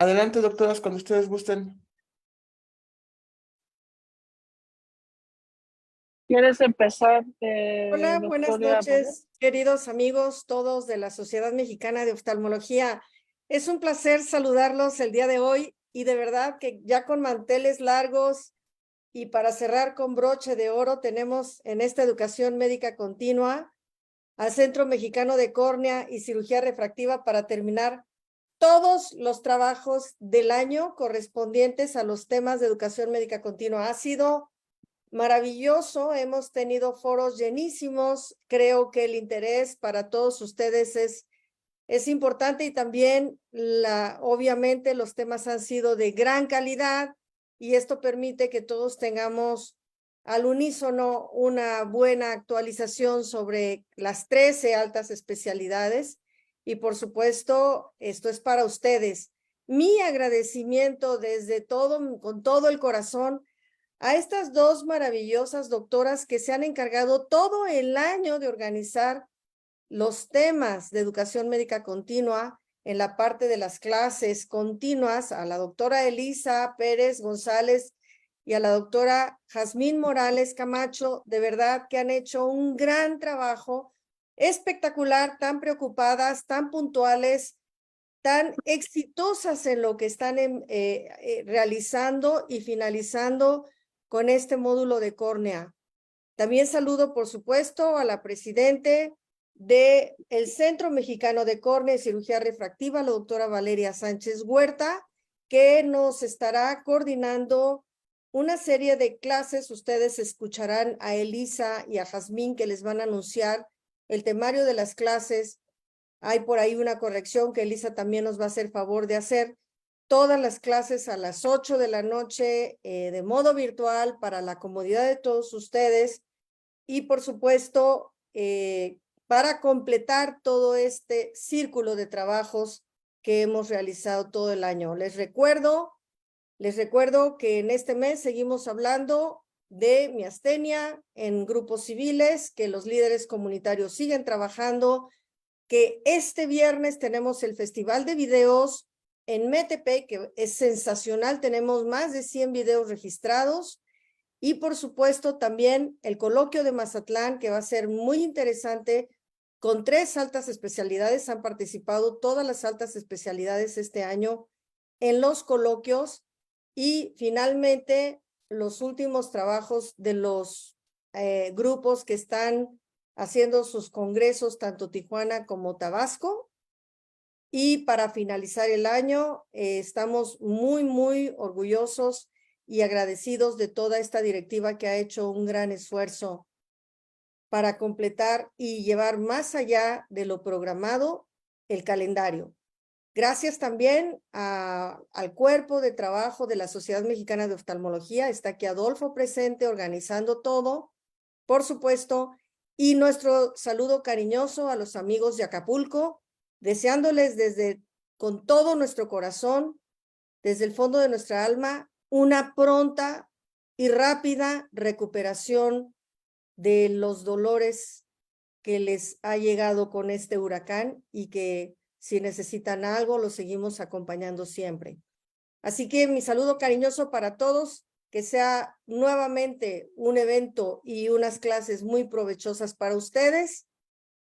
Adelante, doctoras, cuando ustedes gusten. ¿Quieres empezar, Hola, buenas doctora Morel? noches, queridos amigos, todos de la Sociedad Mexicana de Oftalmología. Es un placer saludarlos el día de hoy y de verdad que ya con manteles largos y para cerrar con broche de oro tenemos en esta educación médica continua al Centro Mexicano de Córnea y Cirugía Refractiva para terminar todos los trabajos del año correspondientes a los temas de educación médica continua. Ha sido maravilloso, hemos tenido foros llenísimos, creo que el interés para todos ustedes es importante y también obviamente los temas han sido de gran calidad y esto permite que todos tengamos al unísono una buena actualización sobre las 13 altas especialidades y por supuesto esto es para ustedes. Mi agradecimiento con todo el corazón a estas dos maravillosas doctoras que se han encargado todo el año de organizar los temas de educación médica continua en la parte de las clases continuas, a la doctora Elisa Pérez González y a la doctora Jazmín Morales Camacho, de verdad que han hecho un gran trabajo espectacular, tan preocupadas, tan puntuales, tan exitosas en lo que están realizando y finalizando con este módulo de córnea. También saludo, por supuesto, a la presidente del Centro Mexicano de Córnea y Cirugía Refractiva, la doctora Valeria Sánchez Huerta, que nos estará coordinando una serie de clases. Ustedes escucharán a Elisa y a Jazmín que les van a anunciar el temario de las clases. Hay por ahí una corrección que Elisa también nos va a hacer favor de hacer. Todas las clases a las 8 de la noche de modo virtual para la comodidad de todos ustedes. Y por supuesto, para completar todo este círculo de trabajos que hemos realizado todo el año. Les recuerdo que en este mes seguimos hablando de miastenia en grupos civiles, que los líderes comunitarios siguen trabajando, que este viernes tenemos el Festival de Videos en Metepec, que es sensacional, tenemos más de 100 videos registrados, y por supuesto también el coloquio de Mazatlán, que va a ser muy interesante, con 3 altas especialidades. Han participado todas las altas especialidades este año en los coloquios, y finalmente los últimos trabajos de los grupos que están haciendo sus congresos, tanto Tijuana como Tabasco. Y para finalizar el año, estamos muy, muy orgullosos y agradecidos de toda esta directiva que ha hecho un gran esfuerzo para completar y llevar más allá de lo programado el calendario. Gracias también al cuerpo de trabajo de la Sociedad Mexicana de Oftalmología. Está aquí Adolfo presente, organizando todo, por supuesto, y nuestro saludo cariñoso a los amigos de Acapulco, deseándoles con todo nuestro corazón, desde el fondo de nuestra alma, una pronta y rápida recuperación de los dolores que les ha llegado con este huracán y que si necesitan algo, los seguimos acompañando siempre. Así que mi saludo cariñoso para todos, que sea nuevamente un evento y unas clases muy provechosas para ustedes.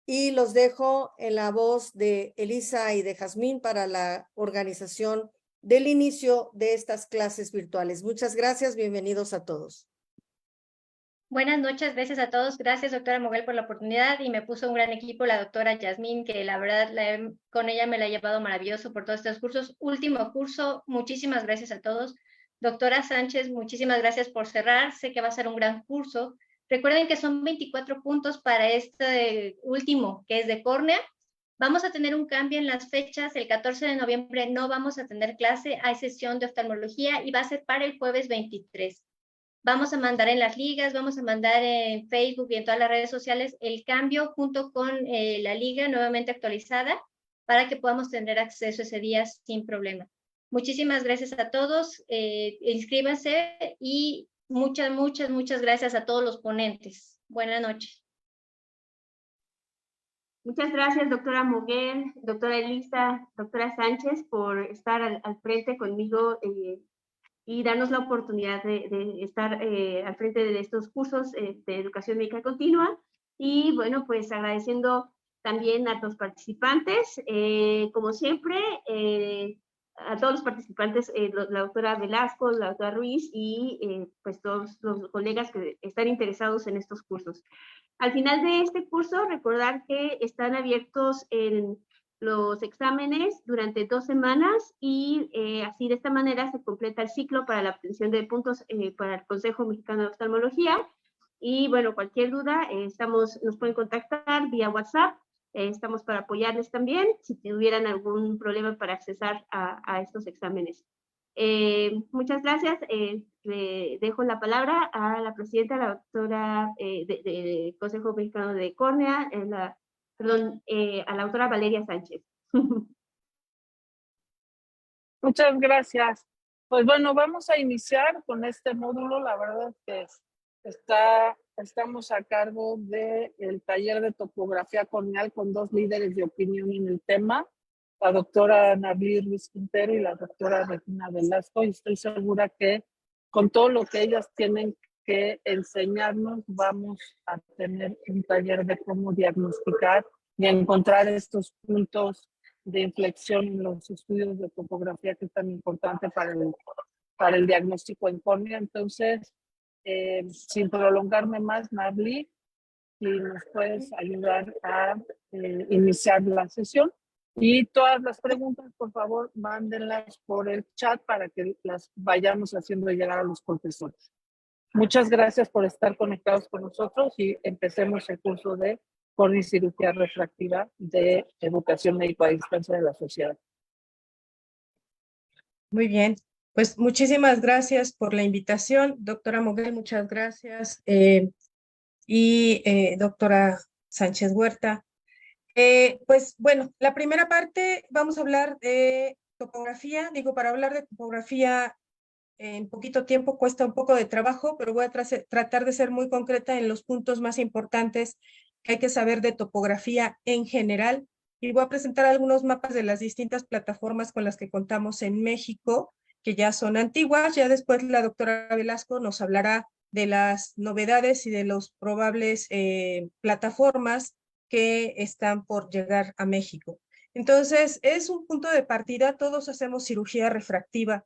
Y los dejo en la voz de Elisa y de Jazmín para la organización del inicio de estas clases virtuales. Muchas gracias, bienvenidos a todos. Buenas noches, gracias a todos. Gracias, doctora Moguel, por la oportunidad, y me puso un gran equipo la doctora Jazmín, que la verdad con ella me la he llevado maravilloso por todos estos cursos. Último curso, muchísimas gracias a todos. Doctora Sánchez, muchísimas gracias por cerrar. Sé que va a ser un gran curso. Recuerden que son 24 puntos para este último, que es de córnea. Vamos a tener un cambio en las fechas. El 14 de noviembre no vamos a tener clase, hay sesión de oftalmología y va a ser para el jueves 23. Vamos a mandar en las ligas, vamos a mandar en Facebook y en todas las redes sociales el cambio junto con la liga nuevamente actualizada para que podamos tener acceso ese día sin problema. Muchísimas gracias a todos, inscríbanse y muchas gracias a todos los ponentes. Buenas noches. Muchas gracias, doctora Moguel, doctora Elisa, doctora Sánchez, por estar al frente conmigo y darnos la oportunidad de estar al frente de estos cursos de educación médica continua. Y bueno, pues agradeciendo también a los participantes, como siempre, a todos los participantes, la doctora Velasco, la doctora Ruiz y pues todos los colegas que están interesados en estos cursos. Al final de este curso, recordar que están abiertos los exámenes durante 2 semanas y así de esta manera se completa el ciclo para la obtención de puntos para el Consejo Mexicano de Oftalmología. Y bueno, cualquier duda, nos pueden contactar vía WhatsApp. Estamos para apoyarles también si tuvieran algún problema para accesar a estos exámenes. Muchas gracias. Le dejo la palabra a la presidenta, la doctora del Consejo Mexicano de Córnea, a la doctora Valeria Sánchez. Muchas gracias. Pues bueno, vamos a iniciar con este módulo. La verdad es que estamos a cargo del taller de topografía corneal con 2 líderes de opinión en el tema, la doctora Nably Ruiz Quintero y la doctora Regina Velasco, y estoy segura que con todo lo que ellas tienen que enseñarnos vamos a tener un taller de cómo diagnosticar y encontrar estos puntos de inflexión en los estudios de topografía que es tan importante para el diagnóstico en córnea. Entonces, sin prolongarme más, Nably, si nos puedes ayudar a iniciar la sesión. Y todas las preguntas, por favor, mándenlas por el chat para que las vayamos haciendo llegar a los profesores. Muchas gracias por estar conectados con nosotros y empecemos el curso de córnea y cirugía refractiva de educación médica a distancia de la sociedad. Muy bien, pues muchísimas gracias por la invitación, doctora Moguel, muchas gracias, doctora Sánchez Huerta. Pues bueno, la primera parte vamos a hablar de topografía. Digo, para hablar de topografía en poquito tiempo cuesta un poco de trabajo, pero voy a tratar de ser muy concreta en los puntos más importantes que hay que saber de topografía en general. Y voy a presentar algunos mapas de las distintas plataformas con las que contamos en México, que ya son antiguas. Ya después la doctora Velasco nos hablará de las novedades y de los probables plataformas que están por llegar a México. Entonces, es un punto de partida. Todos hacemos cirugía refractiva,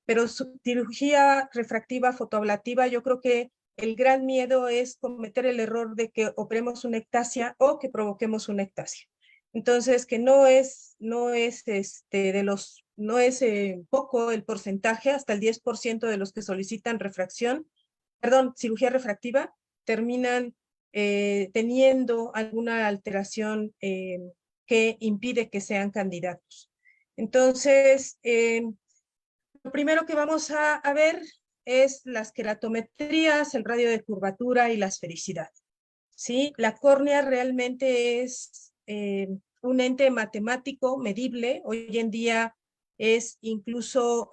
pero cirugía refractiva fotoablativa, yo creo que el gran miedo es cometer el error de que operemos una ectasia o que provoquemos una ectasia. Entonces, que no es poco el porcentaje, hasta el 10% de los que solicitan cirugía refractiva, terminan teniendo alguna alteración que impide que sean candidatos. Entonces, lo primero que vamos a ver es las queratometrías, el radio de curvatura y la esfericidad. ¿Sí? La córnea realmente es un ente matemático medible. Hoy en día es incluso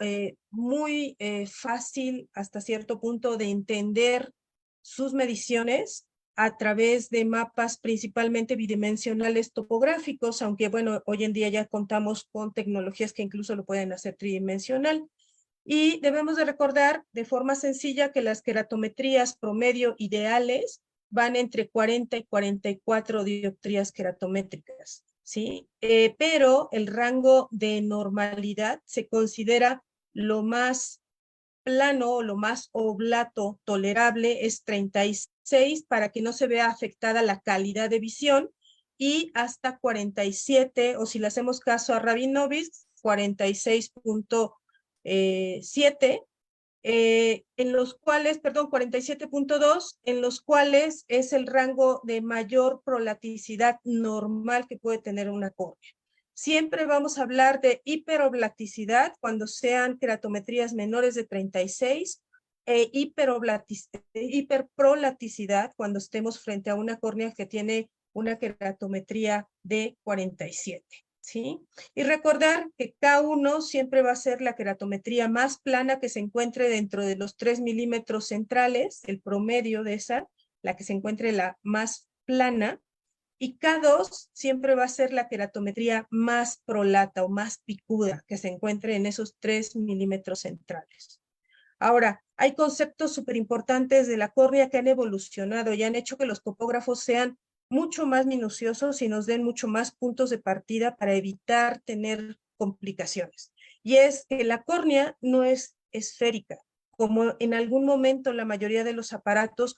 muy fácil hasta cierto punto de entender sus mediciones a través de mapas principalmente bidimensionales topográficos, aunque bueno, hoy en día ya contamos con tecnologías que incluso lo pueden hacer tridimensional. Y debemos de recordar de forma sencilla que las queratometrías promedio ideales van entre 40 y 44 dioptrías queratométricas, ¿sí? Pero el rango de normalidad se considera lo más plano, lo más oblato tolerable es 36 para que no se vea afectada la calidad de visión, y hasta 47, o si le hacemos caso a Rabinovich, 46.7, en los cuales, 47.2, en los cuales es el rango de mayor prolaticidad normal que puede tener una córnea. Siempre vamos a hablar de hiperoblaticidad cuando sean queratometrías menores de 36, hiperprolaticidad cuando estemos frente a una córnea que tiene una queratometría de 47. ¿Sí? Y recordar que K1 siempre va a ser la queratometría más plana que se encuentre dentro de los 3 milímetros centrales, el promedio de esa, la que se encuentre la más plana, Y K2 siempre va a ser la queratometría más prolata o más picuda que se encuentre en esos 3 milímetros centrales. Ahora, hay conceptos súper importantes de la córnea que han evolucionado y han hecho que los topógrafos sean mucho más minuciosos y nos den mucho más puntos de partida para evitar tener complicaciones. Y es que la córnea no es esférica, como en algún momento la mayoría de los aparatos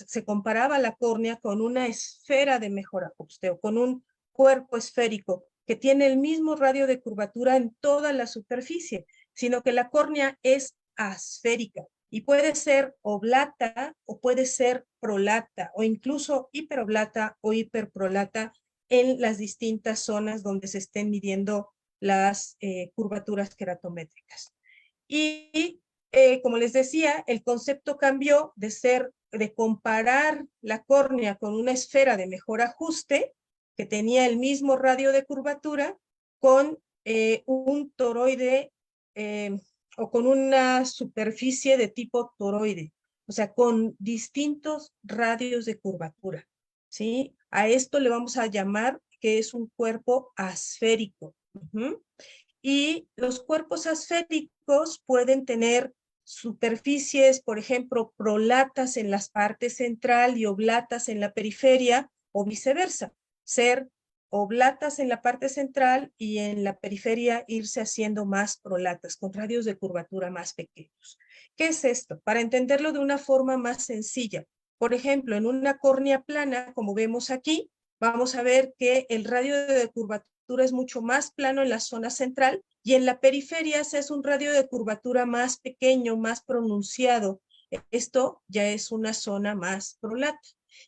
se comparaba la córnea con una esfera de mejor ajuste o con un cuerpo esférico que tiene el mismo radio de curvatura en toda la superficie, sino que la córnea es asférica y puede ser oblata o puede ser prolata o incluso hiperoblata o hiperprolata en las distintas zonas donde se estén midiendo las curvaturas queratométricas. Y como les decía, el concepto cambió de comparar la córnea con una esfera de mejor ajuste que tenía el mismo radio de curvatura con un toroide o con una superficie de tipo toroide, o sea, con distintos radios de curvatura, ¿sí? A esto le vamos a llamar que es un cuerpo asférico. Y los cuerpos asféricos pueden tener superficies, por ejemplo, prolatas en las partes central y oblatas en la periferia, o viceversa, ser oblatas en la parte central y en la periferia irse haciendo más prolatas, con radios de curvatura más pequeños. ¿Qué es esto? Para entenderlo de una forma más sencilla, por ejemplo, en una córnea plana, como vemos aquí, vamos a ver que el radio de curvatura es mucho más plano en la zona central y en la periferia se hace un radio de curvatura más pequeño, más pronunciado. Esto ya es una zona más prolata.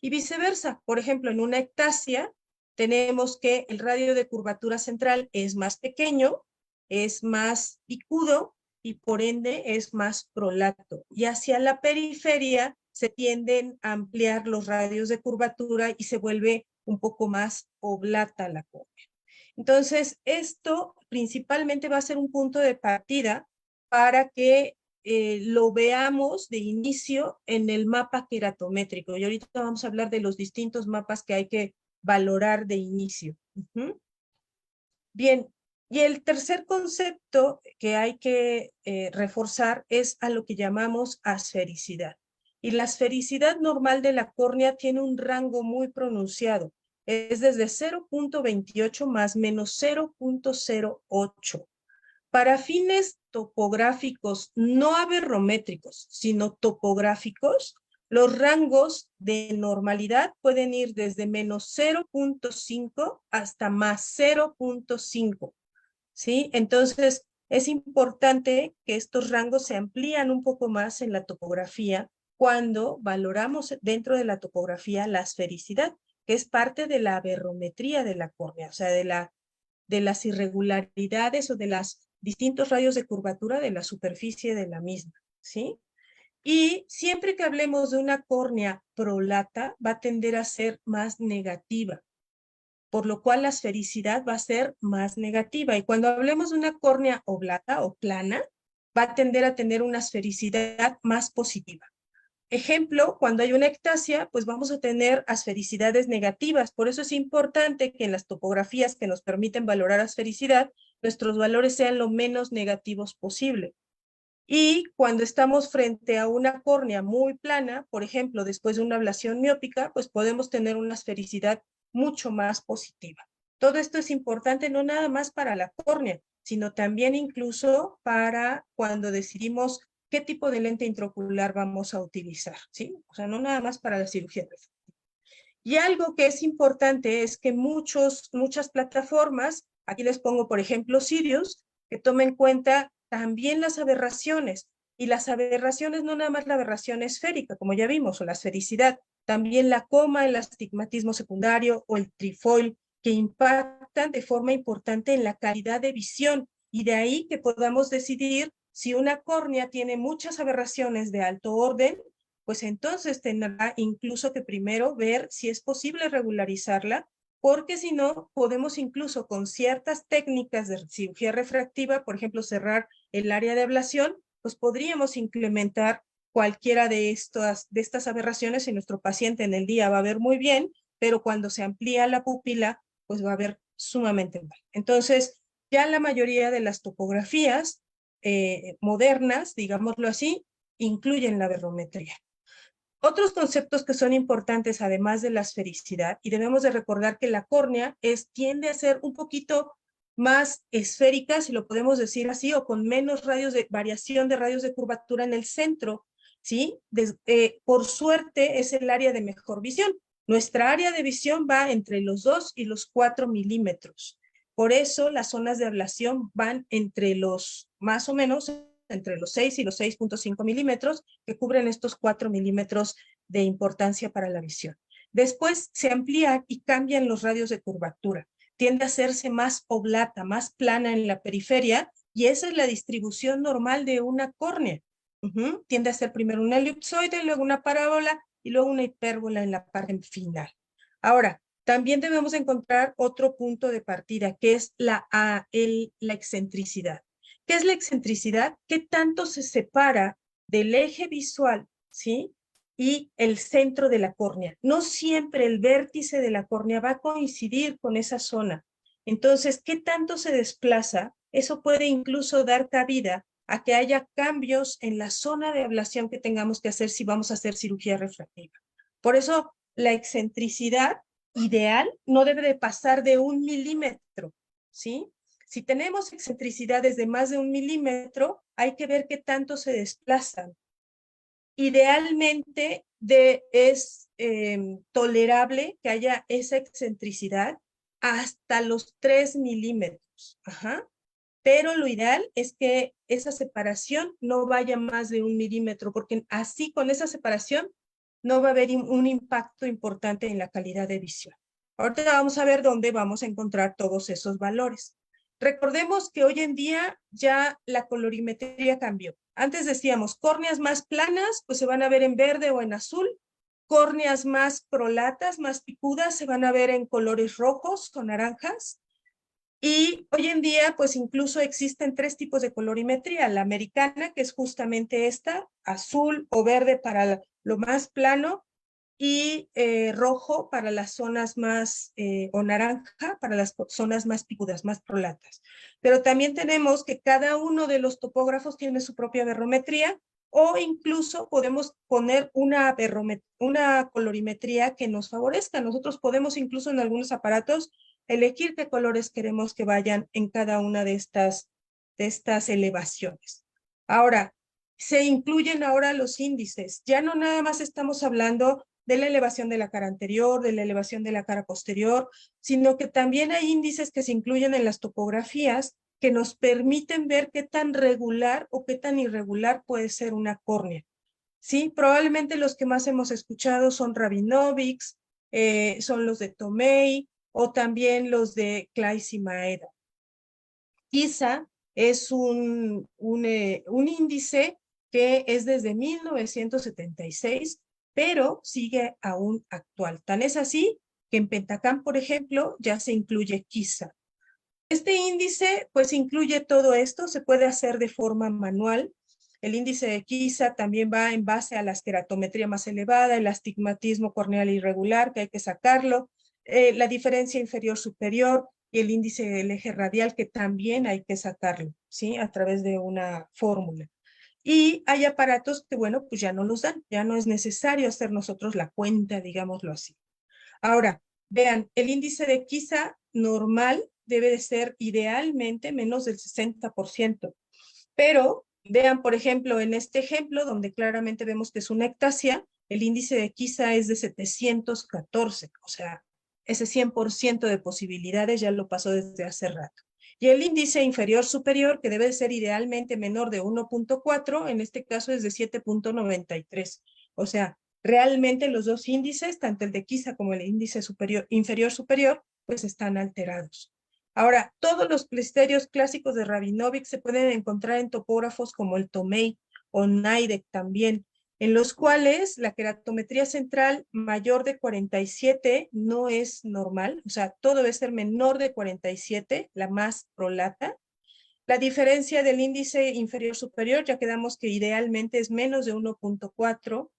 Y viceversa, por ejemplo, en una ectasia tenemos que el radio de curvatura central es más pequeño, es más picudo y por ende es más prolato. Y hacia la periferia se tienden a ampliar los radios de curvatura y se vuelve un poco más oblata la córnea. Entonces, esto principalmente va a ser un punto de partida para que lo veamos de inicio en el mapa queratométrico. Y ahorita vamos a hablar de los distintos mapas que hay que valorar de inicio. Bien, y el tercer concepto que hay que reforzar es a lo que llamamos asfericidad. Y la asfericidad normal de la córnea tiene un rango muy pronunciado. Es desde 0.28 más menos 0.08. Para fines topográficos, no aberrométricos, sino topográficos, los rangos de normalidad pueden ir desde menos 0.5 hasta más 0.5, ¿sí? Entonces, es importante que estos rangos se amplían un poco más en la topografía cuando valoramos dentro de la topografía la esfericidad, que es parte de la aberrometría de la córnea, o sea, de las irregularidades o de los distintos radios de curvatura de la superficie de la misma, ¿sí? Y siempre que hablemos de una córnea prolata, va a tender a ser más negativa, por lo cual la esfericidad va a ser más negativa. Y cuando hablemos de una córnea oblata o plana, va a tender a tener una esfericidad más positiva. Ejemplo, cuando hay una ectasia, pues vamos a tener asfericidades negativas. Por eso es importante que en las topografías que nos permiten valorar asfericidad, nuestros valores sean lo menos negativos posible. Y cuando estamos frente a una córnea muy plana, por ejemplo, después de una ablación miópica, pues podemos tener una esfericidad mucho más positiva. Todo esto es importante no nada más para la córnea, sino también incluso para cuando decidimos qué tipo de lente intraocular vamos a utilizar, ¿sí? O sea, no nada más para la cirugía refractiva. Y algo que es importante es que muchas plataformas, aquí les pongo por ejemplo Sirius, que tomen en cuenta también las aberraciones. Y las aberraciones, no nada más la aberración esférica, como ya vimos, o la esfericidad, también la coma, el astigmatismo secundario o el trifoil, que impactan de forma importante en la calidad de visión. Y de ahí que podamos decidir si una córnea tiene muchas aberraciones de alto orden, pues entonces tendrá incluso que primero ver si es posible regularizarla, porque si no, podemos incluso con ciertas técnicas de cirugía refractiva, por ejemplo, cerrar el área de ablación, pues podríamos implementar cualquiera de estas aberraciones y nuestro paciente en el día va a ver muy bien, pero cuando se amplía la pupila, pues va a ver sumamente mal. Entonces, ya la mayoría de las topografías modernas, digámoslo así, incluyen la aberrometría. Otros conceptos que son importantes, además de la esfericidad, y debemos de recordar que la córnea tiende a ser un poquito más esférica, si lo podemos decir así, o con menos variación de radios de curvatura en el centro, ¿sí? Por suerte es el área de mejor visión. Nuestra área de visión va entre los 2 y los 4 milímetros. Por eso las zonas de ablación van entre los, más o menos, entre los 6 y los 6.5 milímetros, que cubren estos 4 milímetros de importancia para la visión. Después se amplían y cambian los radios de curvatura. Tiende a hacerse más oblata, más plana en la periferia, y esa es la distribución normal de una córnea. Tiende a ser primero una elipsoide, luego una parábola y luego una hipérbola en la parte final. Ahora, también debemos encontrar otro punto de partida, que es la excentricidad. ¿Qué es la excentricidad? ¿Qué tanto se separa del eje visual, ¿sí? Y el centro de la córnea? No siempre el vértice de la córnea va a coincidir con esa zona. Entonces, ¿qué tanto se desplaza? Eso puede incluso dar cabida a que haya cambios en la zona de ablación que tengamos que hacer si vamos a hacer cirugía refractiva. Por eso, la excentricidad ideal no debe de pasar de 1 milímetro, ¿sí? Si tenemos excentricidades de más de 1 milímetro, hay que ver qué tanto se desplazan. Idealmente es tolerable que haya esa excentricidad hasta los 3 milímetros. Pero lo ideal es que esa separación no vaya más de 1 milímetro, porque así con esa separación no va a haber un impacto importante en la calidad de visión. Ahorita vamos a ver dónde vamos a encontrar todos esos valores. Recordemos que hoy en día ya la colorimetría cambió. Antes decíamos, córneas más planas, pues se van a ver en verde o en azul. Córneas más prolatas, más picudas, se van a ver en colores rojos o naranjas. Y hoy en día, pues incluso existen 3 tipos de colorimetría. La americana, que es justamente esta, azul o verde para lo más plano, y rojo para las zonas más, o naranja para las zonas más picudas, más prolatas. Pero también tenemos que cada uno de los topógrafos tiene su propia aberrometría, o incluso podemos poner una colorimetría que nos favorezca. Nosotros podemos incluso en algunos aparatos elegir qué colores queremos que vayan en cada una de estas elevaciones. Ahora, se incluyen ahora los índices. Ya no nada más estamos hablando de la elevación de la cara anterior, de la elevación de la cara posterior, sino que también hay índices que se incluyen en las topografías que nos permiten ver qué tan regular o qué tan irregular puede ser una córnea. Sí, probablemente los que más hemos escuchado son Rabinovics, son los de Tomei, o también los de Claes y Maeda. Kisa es un índice que es desde 1976, pero sigue aún actual. Tan es así que en Pentacam, por ejemplo, ya se incluye Kisa. Este índice, pues, incluye todo esto, se puede hacer de forma manual. El índice de Kisa también va en base a la esqueratometría más elevada, el astigmatismo corneal irregular, que hay que sacarlo, la diferencia inferior-superior y el índice del eje radial, que también hay que sacarlo, ¿sí? A través de una fórmula. Y hay aparatos que, bueno, pues ya no los dan, ya no es necesario hacer nosotros la cuenta, digámoslo así. Ahora, vean, el índice de Kisa normal debe de ser idealmente menos del 60%, pero vean, por ejemplo, en este ejemplo, donde claramente vemos que es una ectasia, el índice de Kisa es de 714, o sea, ese 100% de posibilidades ya lo pasó desde hace rato. Y el índice inferior-superior, que debe de ser idealmente menor de 1.4, en este caso es de 7.93. O sea, realmente los dos índices, tanto el de Kisa como el índice inferior-superior, pues están alterados. Ahora, todos los criterios clásicos de Rabinovics se pueden encontrar en topógrafos como el Tomei o Nidec también, en los cuales la queratometría central mayor de 47 no es normal, o sea, todo debe ser menor de 47, la más prolata. La diferencia del índice inferior-superior, ya quedamos que idealmente es menos de 1.4,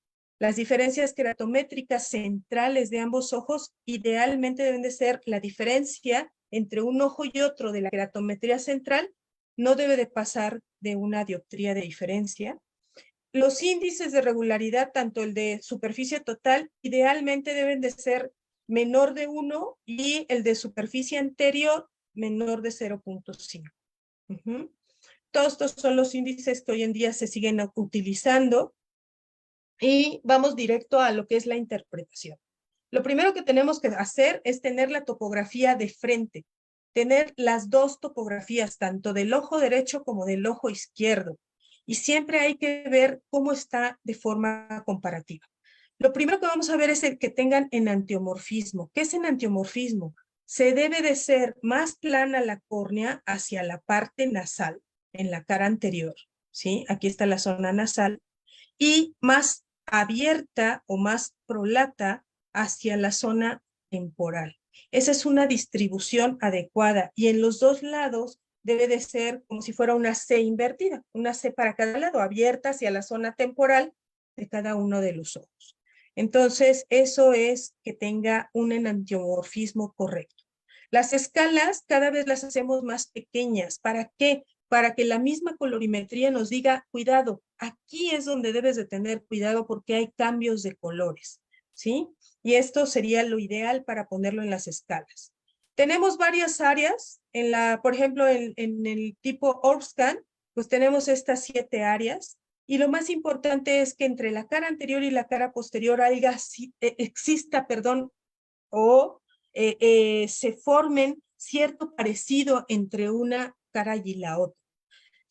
Las diferencias keratométricas centrales de ambos ojos idealmente deben de ser la diferencia entre un ojo y otro de la keratometría central, no debe de pasar de una dioptría de diferencia. Los índices de regularidad, tanto el de superficie total, idealmente deben de ser menor de 1 y el de superficie anterior menor de 0.5. Todos estos son los índices que hoy en día se siguen utilizando. Y vamos directo a lo que es la interpretación. Lo primero que tenemos que hacer es tener la topografía de frente, tener las dos topografías, tanto del ojo derecho como del ojo izquierdo. Y siempre hay que ver cómo está de forma comparativa. Lo primero que vamos a ver es el que tengan enantiomorfismo. ¿Qué es enantiomorfismo? Se debe de ser más plana la córnea hacia la parte nasal, en la cara anterior, ¿sí? Aquí está la zona nasal, y más abierta o más prolata hacia la zona temporal. Esa es una distribución adecuada y en los dos lados debe de ser como si fuera una C invertida, una C para cada lado, abierta hacia la zona temporal de cada uno de los ojos. Entonces, eso es que tenga un enantiomorfismo correcto. Las escalas cada vez las hacemos más pequeñas. ¿Para qué? Para que la misma colorimetría nos diga, cuidado, aquí es donde debes de tener cuidado porque hay cambios de colores, ¿sí? Y esto sería lo ideal para ponerlo en las escalas. Tenemos varias áreas, por ejemplo, en el tipo Orbscan, pues tenemos estas 7 áreas, y lo más importante es que entre la cara anterior y la cara posterior exista, o se formen cierto parecido entre una cara y la otra.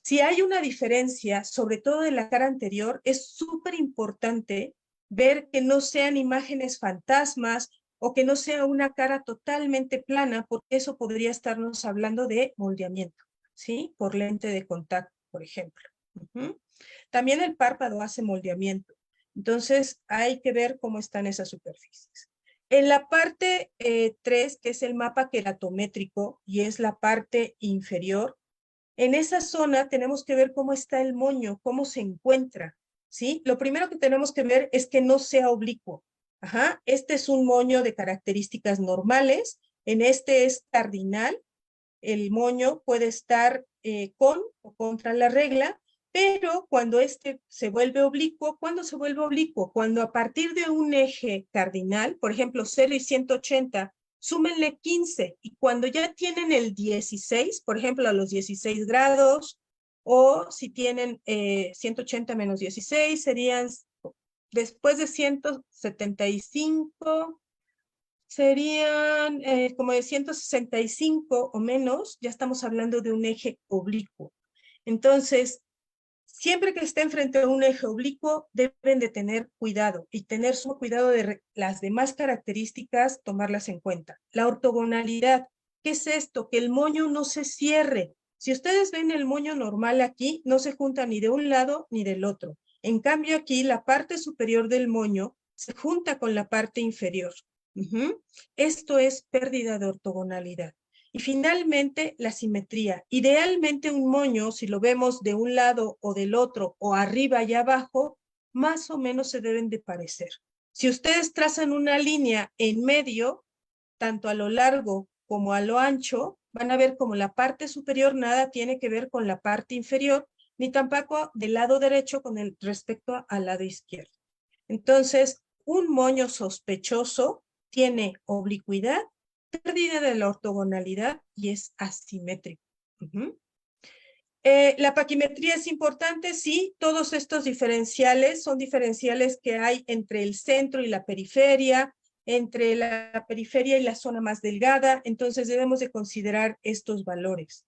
Si hay una diferencia, sobre todo de la cara anterior, es súper importante ver que no sean imágenes fantasmas o que no sea una cara totalmente plana, porque eso podría estarnos hablando de moldeamiento, ¿sí? Por lente de contacto, por ejemplo. También el párpado hace moldeamiento. Entonces, hay que ver cómo están esas superficies. En la parte 3, que es el mapa keratométrico y es la parte inferior, en esa zona tenemos que ver cómo está el moño, cómo se encuentra, ¿sí? Lo primero que tenemos que ver es que no sea oblicuo. Este es un moño de características normales. En este es cardinal. El moño puede estar con o contra la regla, pero cuando este se vuelve oblicuo, ¿cuándo se vuelve oblicuo? Cuando a partir de un eje cardinal, por ejemplo, 0 y 180, súmenle 15, y cuando ya tienen el 16, por ejemplo, a los 16 grados, o si tienen 180 menos 16, serían después de 175, serían como de 165 o menos, ya estamos hablando de un eje oblicuo. Entonces, siempre que estén frente a un eje oblicuo, deben de tener cuidado y tener sumo cuidado de las demás características, tomarlas en cuenta. La ortogonalidad, ¿qué es esto? Que el moño no se cierre. Si ustedes ven el moño normal aquí, no se junta ni de un lado ni del otro. En cambio aquí, la parte superior del moño se junta con la parte inferior. Esto es pérdida de ortogonalidad. Y finalmente, la simetría. Idealmente un moño, si lo vemos de un lado o del otro, o arriba y abajo, más o menos se deben de parecer. Si ustedes trazan una línea en medio, tanto a lo largo como a lo ancho, van a ver como la parte superior nada tiene que ver con la parte inferior, ni tampoco del lado derecho con el respecto al lado izquierdo. Entonces, un moño sospechoso tiene oblicuidad, pérdida de la ortogonalidad y es asimétrico. La paquimetría es importante, sí, todos estos diferenciales son diferenciales que hay entre el centro y la periferia, entre la periferia y la zona más delgada, entonces debemos de considerar estos valores.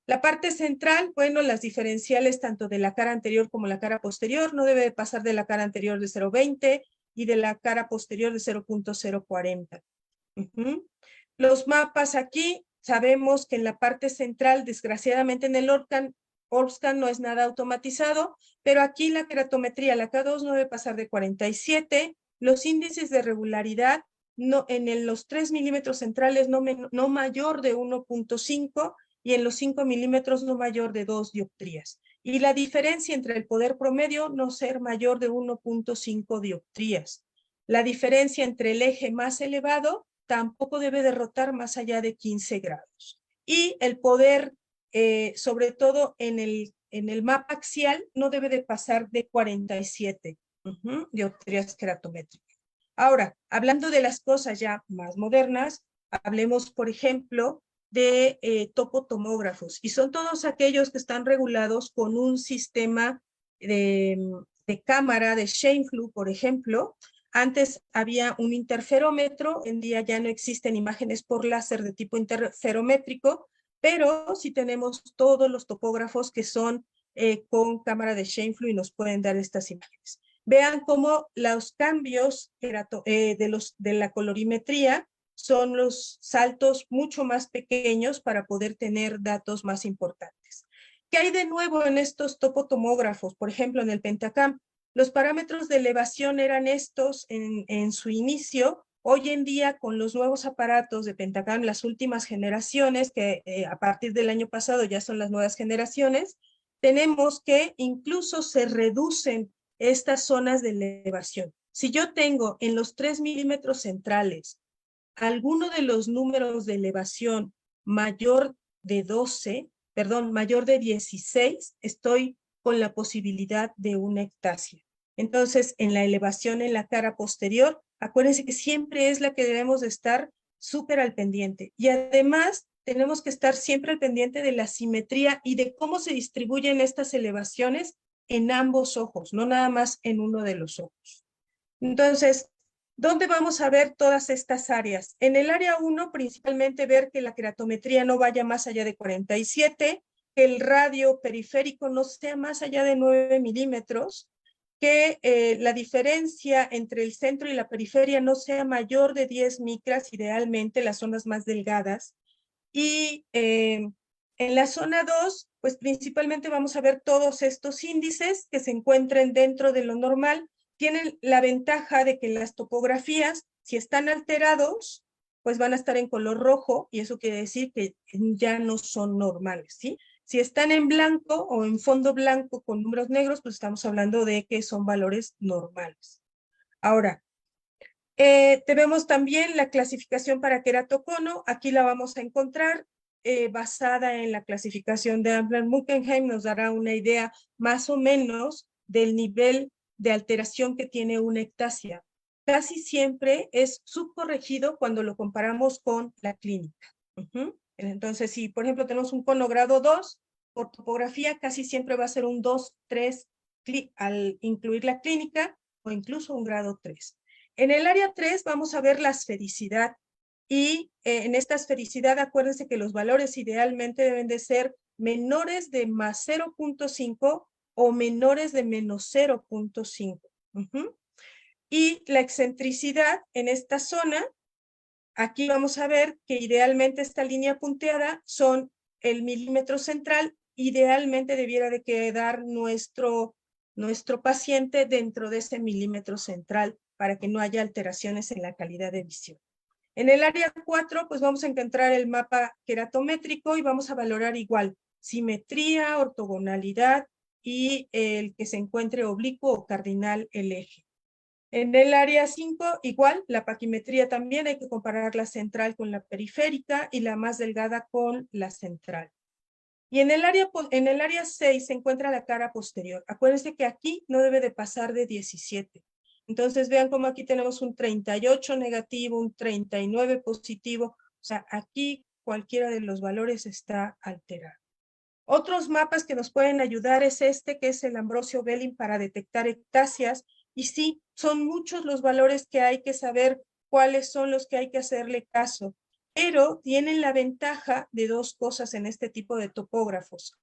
La parte central, bueno, las diferenciales tanto de la cara anterior como la cara posterior, no debe pasar de la cara anterior de 0.20 y de la cara posterior de 0.040. Los mapas aquí, sabemos que en la parte central, desgraciadamente en el Orbscan no es nada automatizado, pero aquí la keratometría, la K2 no debe pasar de 47, los índices de regularidad no, en los 3 milímetros centrales no mayor de 1.5 y en los 5 milímetros no mayor de 2 dioptrías. Y la diferencia entre el poder promedio no ser mayor de 1.5 dioptrías. La diferencia entre el eje más elevado tampoco debe de rotar más allá de 15 grados. Y el poder, sobre todo en el mapa axial, no debe de pasar de 47 dioptrías queratométricas. Ahora, hablando de las cosas ya más modernas, hablemos, por ejemplo, de topotomógrafos. Y son todos aquellos que están regulados con un sistema de cámara, de Scheimpflug, por ejemplo. Antes había un interferómetro, en día ya no existen imágenes por láser de tipo interferométrico, pero sí tenemos todos los topógrafos que son con cámara de Scheimpflug y nos pueden dar estas imágenes. Vean cómo los cambios de la colorimetría son los saltos mucho más pequeños para poder tener datos más importantes. ¿Qué hay de nuevo en estos topotomógrafos? Por ejemplo, en el Pentacam, los parámetros de elevación eran estos en su inicio. Hoy en día, con los nuevos aparatos de Pentacam, las últimas generaciones, que a partir del año pasado ya son las nuevas generaciones, tenemos que incluso se reducen estas zonas de elevación. Si yo tengo en los 3 milímetros centrales alguno de los números de elevación mayor de 12, perdón, mayor de 16, estoy con la posibilidad de una ectasia. Entonces, en la elevación en la cara posterior, acuérdense que siempre es la que debemos de estar súper al pendiente. Y además, tenemos que estar siempre al pendiente de la simetría y de cómo se distribuyen estas elevaciones en ambos ojos, no nada más en uno de los ojos. Entonces, ¿dónde vamos a ver todas estas áreas? En el área 1, principalmente ver que la queratometría no vaya más allá de 47, que el radio periférico no sea más allá de 9 milímetros, que la diferencia entre el centro y la periferia no sea mayor de 10 micras, idealmente las zonas más delgadas. Y en la zona 2, pues principalmente vamos a ver todos estos índices que se encuentren dentro de lo normal. Tienen la ventaja de que las topografías, si están alterados, pues van a estar en color rojo, y eso quiere decir que ya no son normales, ¿sí? Si están en blanco o en fondo blanco con números negros, pues estamos hablando de que son valores normales. Ahora, tenemos también la clasificación para queratocono. Aquí la vamos a encontrar basada en la clasificación de Ambler-Muckenheim. Nos dará una idea más o menos del nivel de alteración que tiene una ectasia. Casi siempre es subcorregido cuando lo comparamos con la clínica. Entonces, si por ejemplo tenemos un cono grado 2, por topografía casi siempre va a ser un 2, 3 al incluir la clínica, o incluso un grado 3. En el área 3 vamos a ver la esfericidad, y en esta esfericidad acuérdense que los valores idealmente deben de ser menores de más 0.5 o menores de menos 0.5. Y la excentricidad en esta zona, aquí vamos a ver que idealmente esta línea punteada son el milímetro central. Idealmente debiera de quedar nuestro paciente dentro de ese milímetro central para que no haya alteraciones en la calidad de visión. En el área 4, pues vamos a encontrar el mapa queratométrico y vamos a valorar igual simetría, ortogonalidad y el que se encuentre oblicuo o cardinal el eje. En el área 5, igual, la paquimetría también hay que comparar la central con la periférica y la más delgada con la central. Y en el área 6 se encuentra la cara posterior. Acuérdense que aquí no debe de pasar de 17. Entonces vean cómo aquí tenemos un 38 negativo, un 39 positivo. O sea, aquí cualquiera de los valores está alterado. Otros mapas que nos pueden ayudar es este, que es el Ambrosio-Belling para detectar ectasias. Y sí, son muchos los valores que hay que saber cuáles son los que hay que hacerle caso. Pero tienen la ventaja de dos cosas en este tipo de topógrafos.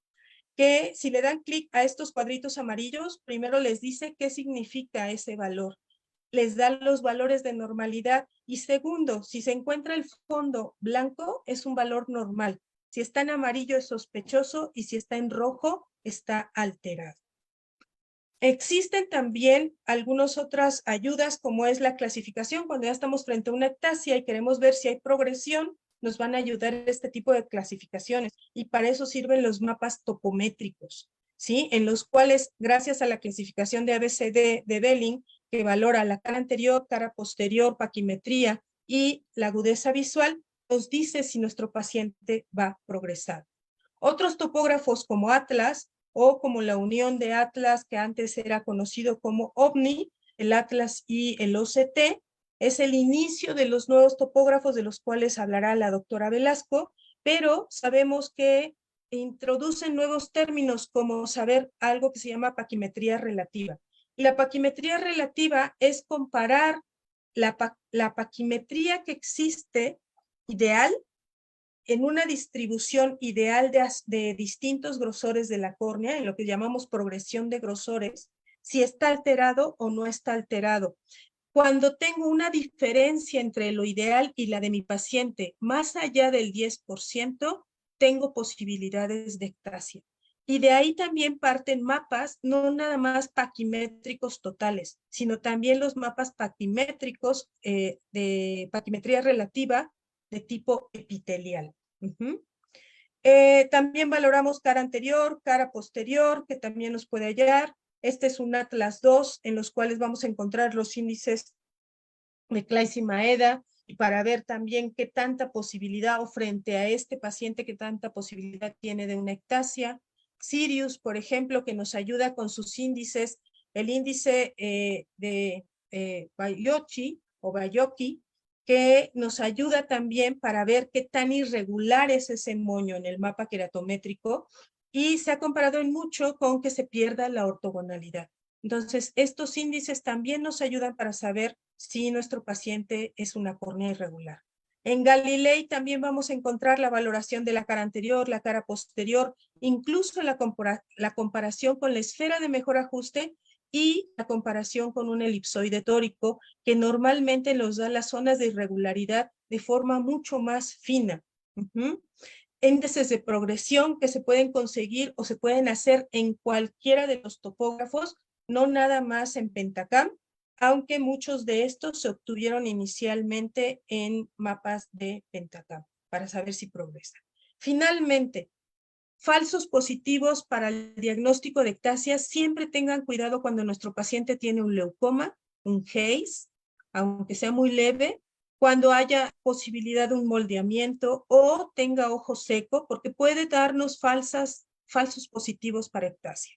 Que si le dan clic a estos cuadritos amarillos, primero les dice qué significa ese valor. Les da los valores de normalidad. Y segundo, si se encuentra el fondo blanco, es un valor normal. Si está en amarillo es sospechoso y si está en rojo está alterado. Existen también algunas otras ayudas como es la clasificación. Cuando ya estamos frente a una ectasia y queremos ver si hay progresión, nos van a ayudar este tipo de clasificaciones y para eso sirven los mapas topométricos, ¿sí? En los cuales, gracias a la clasificación de ABCD de Belling, que valora la cara anterior, cara posterior, paquimetría y la agudeza visual, nos dice si nuestro paciente va a progresar. Otros topógrafos como Atlas o como la unión de Atlas, que antes era conocido como OVNI, el Atlas y el OCT, es el inicio de los nuevos topógrafos de los cuales hablará la doctora Velasco, pero sabemos que introducen nuevos términos como saber algo que se llama paquimetría relativa. Y la paquimetría relativa es comparar la paquimetría que existe ideal en una distribución ideal de distintos grosores de la córnea, en lo que llamamos progresión de grosores, si está alterado o no está alterado. Cuando tengo una diferencia entre lo ideal y la de mi paciente más allá del 10%, tengo posibilidades de ectasia. Y de ahí también parten mapas, no nada más paquimétricos totales, sino también los mapas paquimétricos de paquimetría relativa de tipo epitelial. También valoramos cara anterior, cara posterior, que también nos puede hallar. Este es un Atlas 2, en los cuales vamos a encontrar los índices de Claes y Maeda, y para ver también qué tanta posibilidad, o frente a este paciente, qué tanta posibilidad tiene de una ectasia. Sirius, por ejemplo, que nos ayuda con sus índices, el índice de Bayochi o Bayoki, que nos ayuda también para ver qué tan irregular es ese moño en el mapa queratométrico, y se ha comparado en mucho con que se pierda la ortogonalidad. Entonces, estos índices también nos ayudan para saber si nuestro paciente es una córnea irregular. En Galilei también vamos a encontrar la valoración de la cara anterior, la cara posterior, incluso la comparación con la esfera de mejor ajuste y la comparación con un elipsoide tórico, que normalmente nos da las zonas de irregularidad de forma mucho más fina. Índices de progresión que se pueden conseguir o se pueden hacer en cualquiera de los topógrafos, no nada más en Pentacam, aunque muchos de estos se obtuvieron inicialmente en mapas de Pentacam para saber si progresa. Finalmente, falsos positivos para el diagnóstico de ectasia. Siempre tengan cuidado cuando nuestro paciente tiene un leucoma, un Hayes, aunque sea muy leve, cuando haya posibilidad de un moldeamiento o tenga ojo seco, porque puede darnos falsos positivos para ectasia.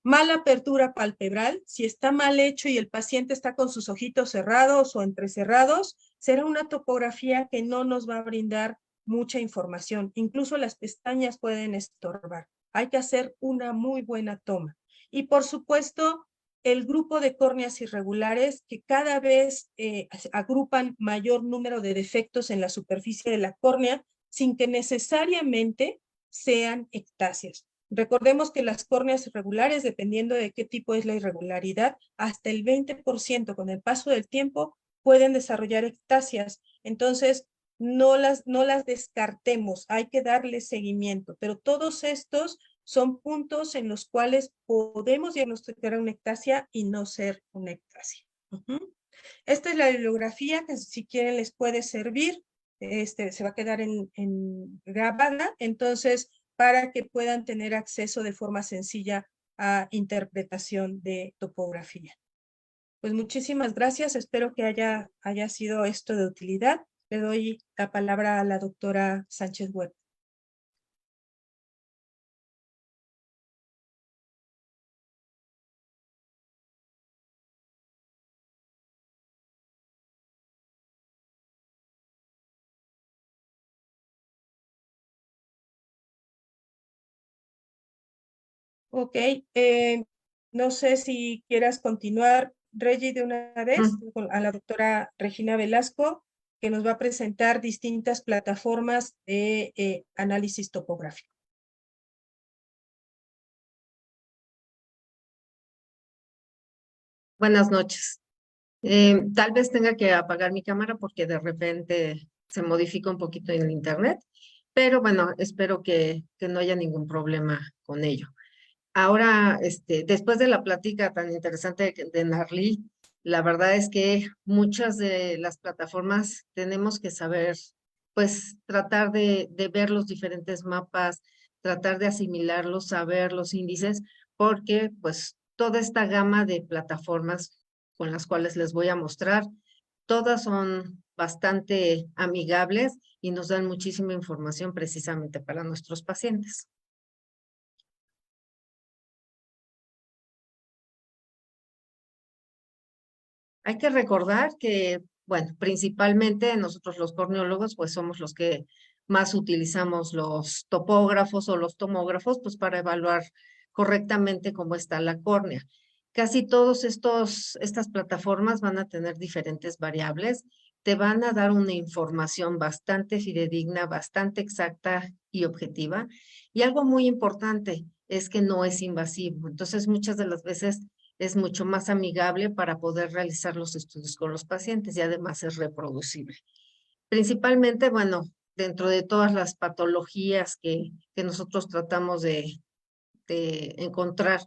Mala apertura palpebral, si está mal hecho y el paciente está con sus ojitos cerrados o entrecerrados, será una topografía que no nos va a brindar mucha información. Incluso las pestañas pueden estorbar. Hay que hacer una muy buena toma. Y por supuesto, el grupo de córneas irregulares que cada vez agrupan mayor número de defectos en la superficie de la córnea sin que necesariamente sean ectasias. Recordemos que las córneas irregulares, dependiendo de qué tipo es la irregularidad, hasta el 20% con el paso del tiempo pueden desarrollar ectasias. Entonces, no las descartemos, hay que darle seguimiento. Pero todos estos son puntos en los cuales podemos diagnosticar una ectasia y no ser una ectasia. Esta es la bibliografía que si quieren les puede servir. Se va a quedar grabada. Entonces, para que puedan tener acceso de forma sencilla a interpretación de topografía. Pues muchísimas gracias, espero que haya sido esto de utilidad. Le doy la palabra a la doctora Sánchez Huerta. Ok, no sé si quieras continuar, Reggie, de una vez, a la doctora Regina Velasco, que nos va a presentar distintas plataformas de análisis topográfico. Buenas noches. Tal vez tenga que apagar mi cámara porque de repente se modifica un poquito en el internet, pero bueno, espero que no haya ningún problema con ello. Ahora, después de la plática tan interesante de Narli, la verdad es que muchas de las plataformas tenemos que saber pues tratar de ver los diferentes mapas, tratar de asimilarlos, saber los índices, porque pues toda esta gama de plataformas con las cuales les voy a mostrar, todas son bastante amigables y nos dan muchísima información precisamente para nuestros pacientes. Hay que recordar que, bueno, principalmente nosotros los corneólogos, pues somos los que más utilizamos los topógrafos o los tomógrafos, pues para evaluar correctamente cómo está la córnea. Casi todos estas plataformas van a tener diferentes variables, te van a dar una información bastante fidedigna, bastante exacta y objetiva. Y algo muy importante es que no es invasivo. Entonces, muchas de las veces es mucho más amigable para poder realizar los estudios con los pacientes y además es reproducible. Principalmente, bueno, dentro de todas las patologías que nosotros tratamos de encontrar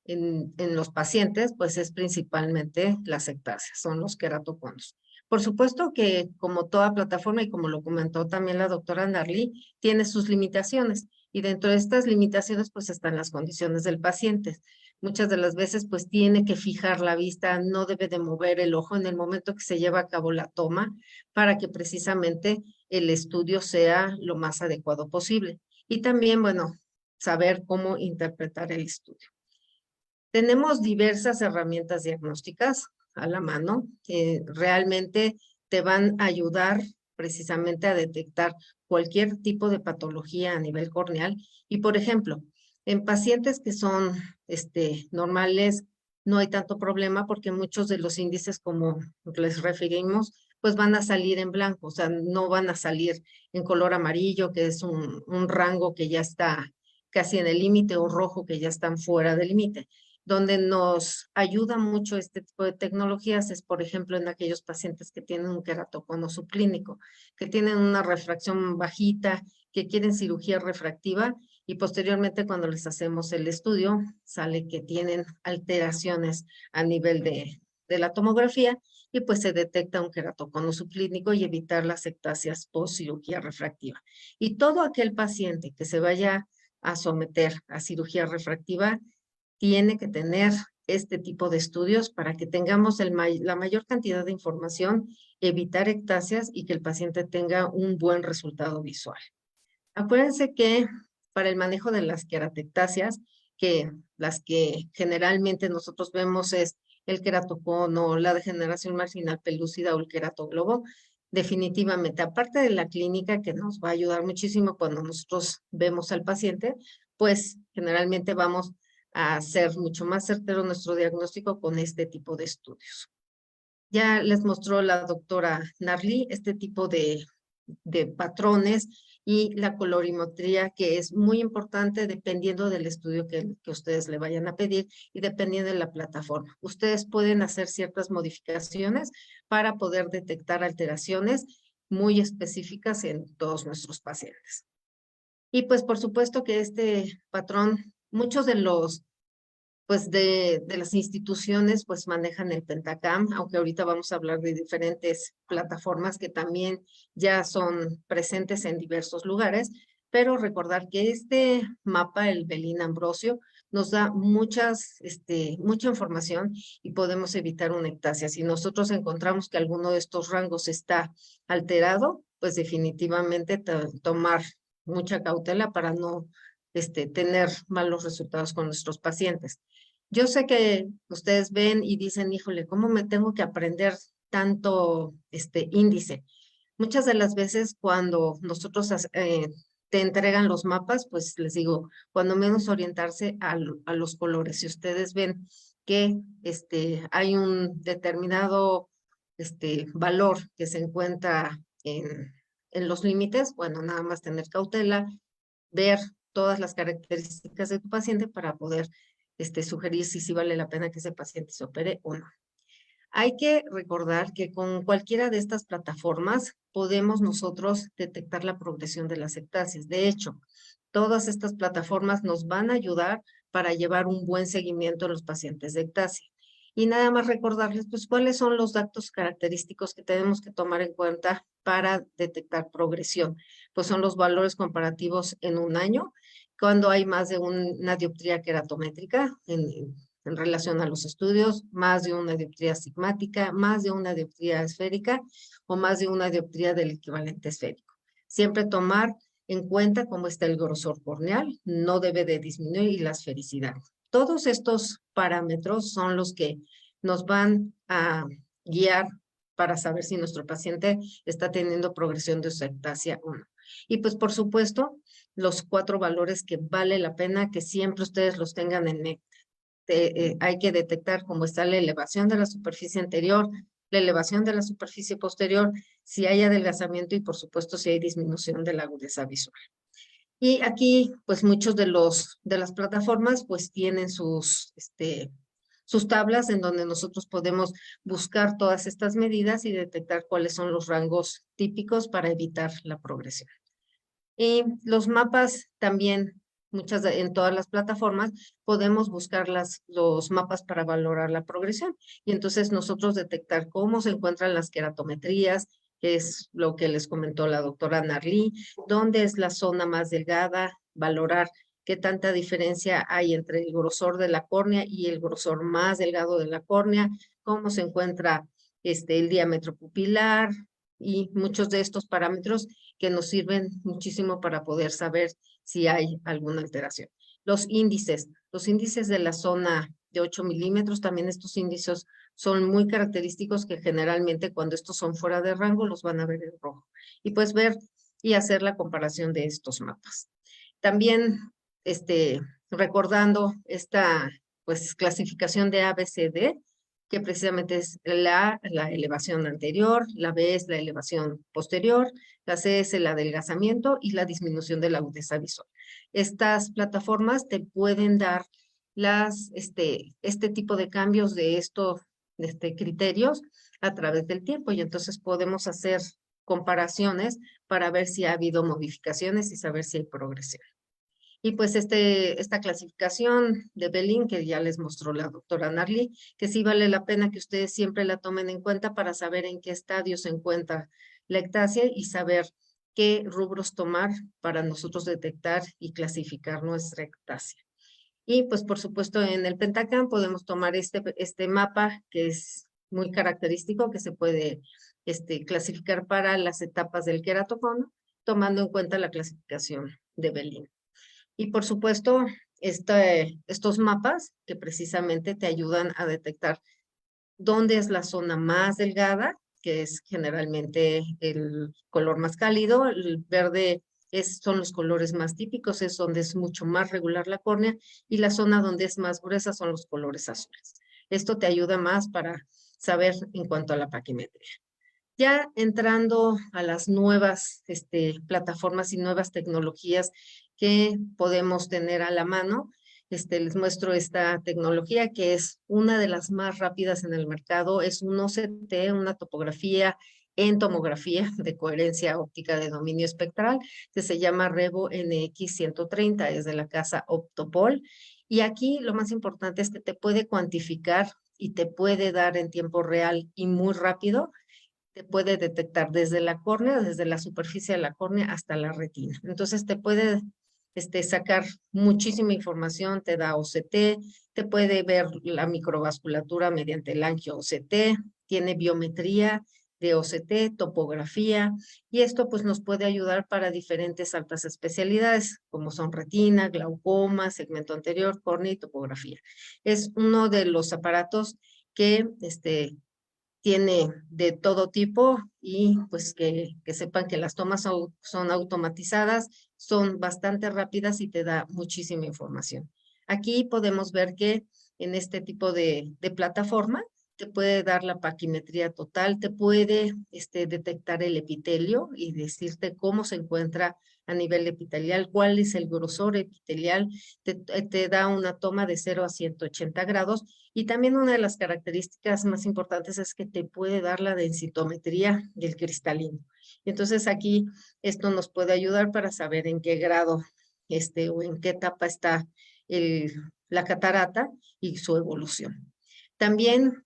en los pacientes, pues es principalmente las ectasias, son los queratoconos. Por supuesto que como toda plataforma y como lo comentó también la doctora Narli, tiene sus limitaciones y dentro de estas limitaciones pues están las condiciones del paciente. Muchas de las veces pues tiene que fijar la vista, no debe de mover el ojo en el momento que se lleva a cabo la toma para que precisamente el estudio sea lo más adecuado posible. Y también, bueno, saber cómo interpretar el estudio. Tenemos diversas herramientas diagnósticas a la mano que realmente te van a ayudar precisamente a detectar cualquier tipo de patología a nivel corneal. Y, por ejemplo, en pacientes que son normales, no hay tanto problema porque muchos de los índices, como les referimos, pues van a salir en blanco, o sea, no van a salir en color amarillo, que es un rango que ya está casi en el límite, o rojo, que ya están fuera del límite. Donde nos ayuda mucho este tipo de tecnologías es, por ejemplo, en aquellos pacientes que tienen un queratocono subclínico, que tienen una refracción bajita, que quieren cirugía refractiva y posteriormente cuando les hacemos el estudio sale que tienen alteraciones a nivel de la tomografía y pues se detecta un queratocono subclínico y evitar las ectasias post cirugía refractiva. Y todo aquel paciente que se vaya a someter a cirugía refractiva tiene que tener este tipo de estudios para que tengamos la mayor cantidad de información, evitar ectasias y que el paciente tenga un buen resultado visual. Acuérdense que para el manejo de las queratectasias, que las que generalmente nosotros vemos es el queratocono, la degeneración marginal pelúcida o el queratoglobo, definitivamente, aparte de la clínica que nos va a ayudar muchísimo cuando nosotros vemos al paciente, pues generalmente vamos a hacer mucho más certero nuestro diagnóstico con este tipo de estudios. Ya les mostró la doctora Narli este tipo de patrones y la colorimetría, que es muy importante dependiendo del estudio que ustedes le vayan a pedir y dependiendo de la plataforma. Ustedes pueden hacer ciertas modificaciones para poder detectar alteraciones muy específicas en todos nuestros pacientes. Y pues por supuesto que este patrón, muchos de los pues de las instituciones pues manejan el Pentacam, aunque ahorita vamos a hablar de diferentes plataformas que también ya son presentes en diversos lugares, pero recordar que este mapa, el Bellin-Ambrosio, nos da mucha información y podemos evitar una ectasia. Si nosotros encontramos que alguno de estos rangos está alterado, pues definitivamente tomar mucha cautela para no tener malos resultados con nuestros pacientes. Yo sé que ustedes ven y dicen, híjole, ¿cómo me tengo que aprender tanto índice? Muchas de las veces cuando nosotros te entregan los mapas, pues les digo, cuando menos orientarse a los colores. Si ustedes ven que hay un determinado valor que se encuentra en los límites, bueno, nada más tener cautela, ver todas las características de tu paciente para poder sugerir si sí vale la pena que ese paciente se opere o no. Hay que recordar que con cualquiera de estas plataformas podemos nosotros detectar la progresión de las ectasias. De hecho, todas estas plataformas nos van a ayudar para llevar un buen seguimiento a los pacientes de ectasia. Y nada más recordarles, pues, cuáles son los datos característicos que tenemos que tomar en cuenta para detectar progresión. Pues son los valores comparativos en un año, cuando hay más de una dioptría queratométrica en relación a los estudios, más de una dioptría astigmática, más de una dioptría esférica o más de una dioptría del equivalente esférico. Siempre tomar en cuenta cómo está el grosor corneal, no debe de disminuir, y la esfericidad. Todos estos parámetros son los que nos van a guiar para saber si nuestro paciente está teniendo progresión de osteoptasia o no. Y pues por supuesto, los 4 valores que vale la pena que siempre ustedes los tengan en mente. Hay que detectar cómo está la elevación de la superficie anterior, la elevación de la superficie posterior, si hay adelgazamiento y por supuesto si hay disminución de la agudeza visual. Y aquí pues muchos de las plataformas pues tienen sus tablas en donde nosotros podemos buscar todas estas medidas y detectar cuáles son los rangos típicos para evitar la progresión. Y los mapas también, en todas las plataformas, podemos buscar los mapas para valorar la progresión. Y entonces nosotros detectar cómo se encuentran las queratometrías, que es lo que les comentó la doctora Narli, dónde es la zona más delgada, valorar qué tanta diferencia hay entre el grosor de la córnea y el grosor más delgado de la córnea, cómo se encuentra el diámetro pupilar y muchos de estos parámetros que nos sirven muchísimo para poder saber si hay alguna alteración. Los índices de la zona de 8 milímetros, también estos índices son muy característicos, que generalmente cuando estos son fuera de rango los van a ver en rojo. Y pues ver y hacer la comparación de estos mapas. También recordando esta pues clasificación de ABCD, que precisamente es la elevación anterior, la B es la elevación posterior, la C es el adelgazamiento y la disminución de la agudeza visual. Estas plataformas te pueden dar este tipo de cambios de estos criterios a través del tiempo, y entonces podemos hacer comparaciones para ver si ha habido modificaciones y saber si hay progresión. Y pues esta clasificación de Belin, que ya les mostró la doctora Narli, que sí vale la pena que ustedes siempre la tomen en cuenta para saber en qué estadio se encuentra la ectasia y saber qué rubros tomar para nosotros detectar y clasificar nuestra ectasia. Y pues por supuesto en el Pentacam podemos tomar este mapa, que es muy característico, que se puede clasificar para las etapas del queratocono, tomando en cuenta la clasificación de Belin. Y por supuesto, estos mapas que precisamente te ayudan a detectar dónde es la zona más delgada, que es generalmente el color más cálido, el verde son los colores más típicos, es donde es mucho más regular la córnea, y la zona donde es más gruesa son los colores azules. Esto te ayuda más para saber en cuanto a la paquimetría. Ya entrando a las nuevas plataformas y nuevas tecnologías que podemos tener a la mano, les muestro esta tecnología que es una de las más rápidas en el mercado. Es un OCT, una topografía en tomografía de coherencia óptica de dominio espectral, que se llama Revo NX130, es de la casa Optopol. Y aquí lo más importante es que te puede cuantificar y te puede dar en tiempo real y muy rápido. Te puede detectar desde la córnea, desde la superficie de la córnea hasta la retina. Entonces te puede sacar muchísima información, te da OCT, te puede ver la microvasculatura mediante el angio-OCT, tiene biometría de OCT, topografía, y esto pues nos puede ayudar para diferentes altas especialidades, como son retina, glaucoma, segmento anterior, córnea y topografía. Es uno de los aparatos que tiene de todo tipo, y pues que sepan que las tomas son automatizadas, son bastante rápidas y te da muchísima información. Aquí podemos ver que en este tipo de plataforma te puede dar la paquimetría total, te puede detectar el epitelio y decirte cómo se encuentra a nivel epitelial, cuál es el grosor epitelial, te da una toma de 0 a 180 grados, y también una de las características más importantes es que te puede dar la densitometría del cristalino. Entonces aquí esto nos puede ayudar para saber en qué grado o en qué etapa está la catarata y su evolución. También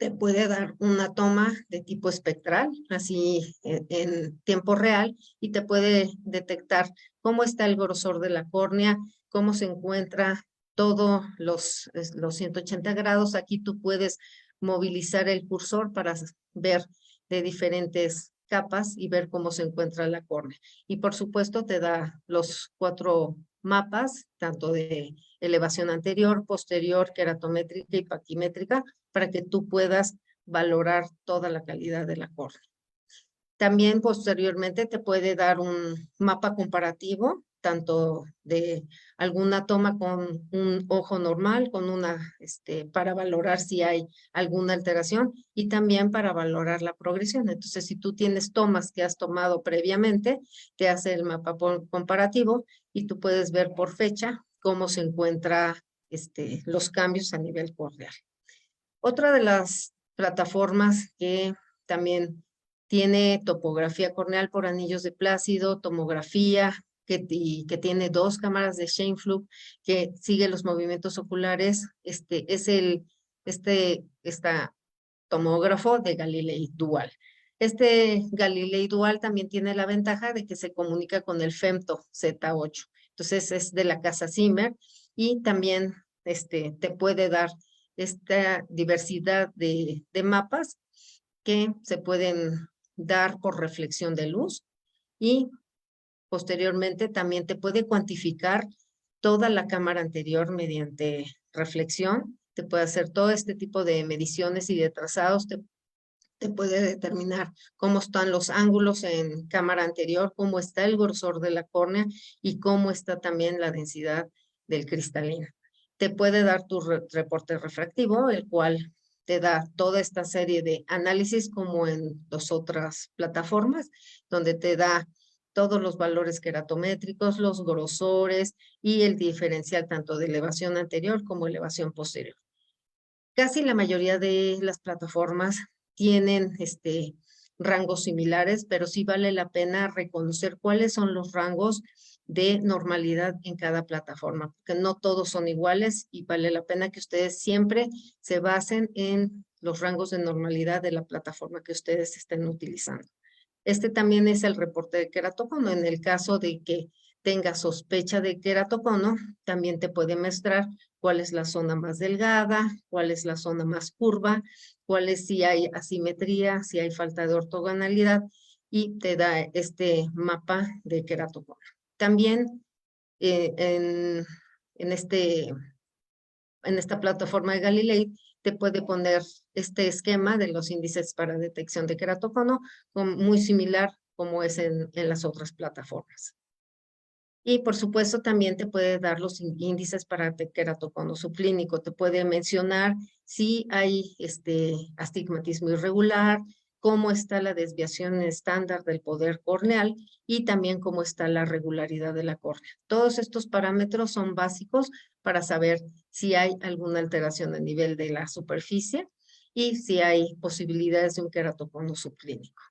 te puede dar una toma de tipo espectral, así en tiempo real, y te puede detectar cómo está el grosor de la córnea, cómo se encuentra todos los 180 grados. Aquí tú puedes movilizar el cursor para ver de diferentes capas y ver cómo se encuentra la córnea. Y por supuesto te da los 4 mapas, tanto de elevación anterior, posterior, queratométrica y paquimétrica, para que tú puedas valorar toda la calidad de la córnea. También posteriormente te puede dar un mapa comparativo, tanto de alguna toma con un ojo normal, con una, para valorar si hay alguna alteración y también para valorar la progresión. Entonces, si tú tienes tomas que has tomado previamente, te hace el mapa comparativo y tú puedes ver por fecha cómo se encuentran los cambios a nivel corneal. Otra de las plataformas que también tiene topografía corneal por anillos de Plácido, tomografía, que tiene 2 cámaras de Scheimpflug, que sigue los movimientos oculares, es esta tomógrafo de Galilei Dual. Este Galilei Dual también tiene la ventaja de que se comunica con el Femto Z8. Entonces es de la casa Zimmer y también te puede dar esta diversidad de mapas que se pueden dar por reflexión de luz y posteriormente también te puede cuantificar toda la cámara anterior mediante reflexión. Te puede hacer todo este tipo de mediciones y de trazados. Te puede determinar cómo están los ángulos en cámara anterior, cómo está el grosor de la córnea y cómo está también la densidad del cristalino. Te puede dar tu reporte refractivo, el cual te da toda esta serie de análisis como en las otras plataformas, donde te da todos los valores queratométricos, los grosores y el diferencial tanto de elevación anterior como elevación posterior. Casi la mayoría de las plataformas tienen rangos similares, pero sí vale la pena reconocer cuáles son los rangos de normalidad en cada plataforma, porque no todos son iguales y vale la pena que ustedes siempre se basen en los rangos de normalidad de la plataforma que ustedes estén utilizando. Este también es el reporte de queratocono. En el caso de que tenga sospecha de queratocono, también te puede mostrar cuál es la zona más delgada, cuál es la zona más curva, cuál es si hay asimetría, si hay falta de ortogonalidad, y te da este mapa de queratocono. También en esta plataforma de Galilei te puede poner este esquema de los índices para detección de queratocono, muy similar como es en las otras plataformas. Y por supuesto también te puede dar los índices para queratocono subclínico. Te puede mencionar si hay astigmatismo irregular, cómo está la desviación estándar del poder corneal y también cómo está la regularidad de la córnea. Todos estos parámetros son básicos para saber si hay alguna alteración a nivel de la superficie y si hay posibilidades de un queratocono subclínico.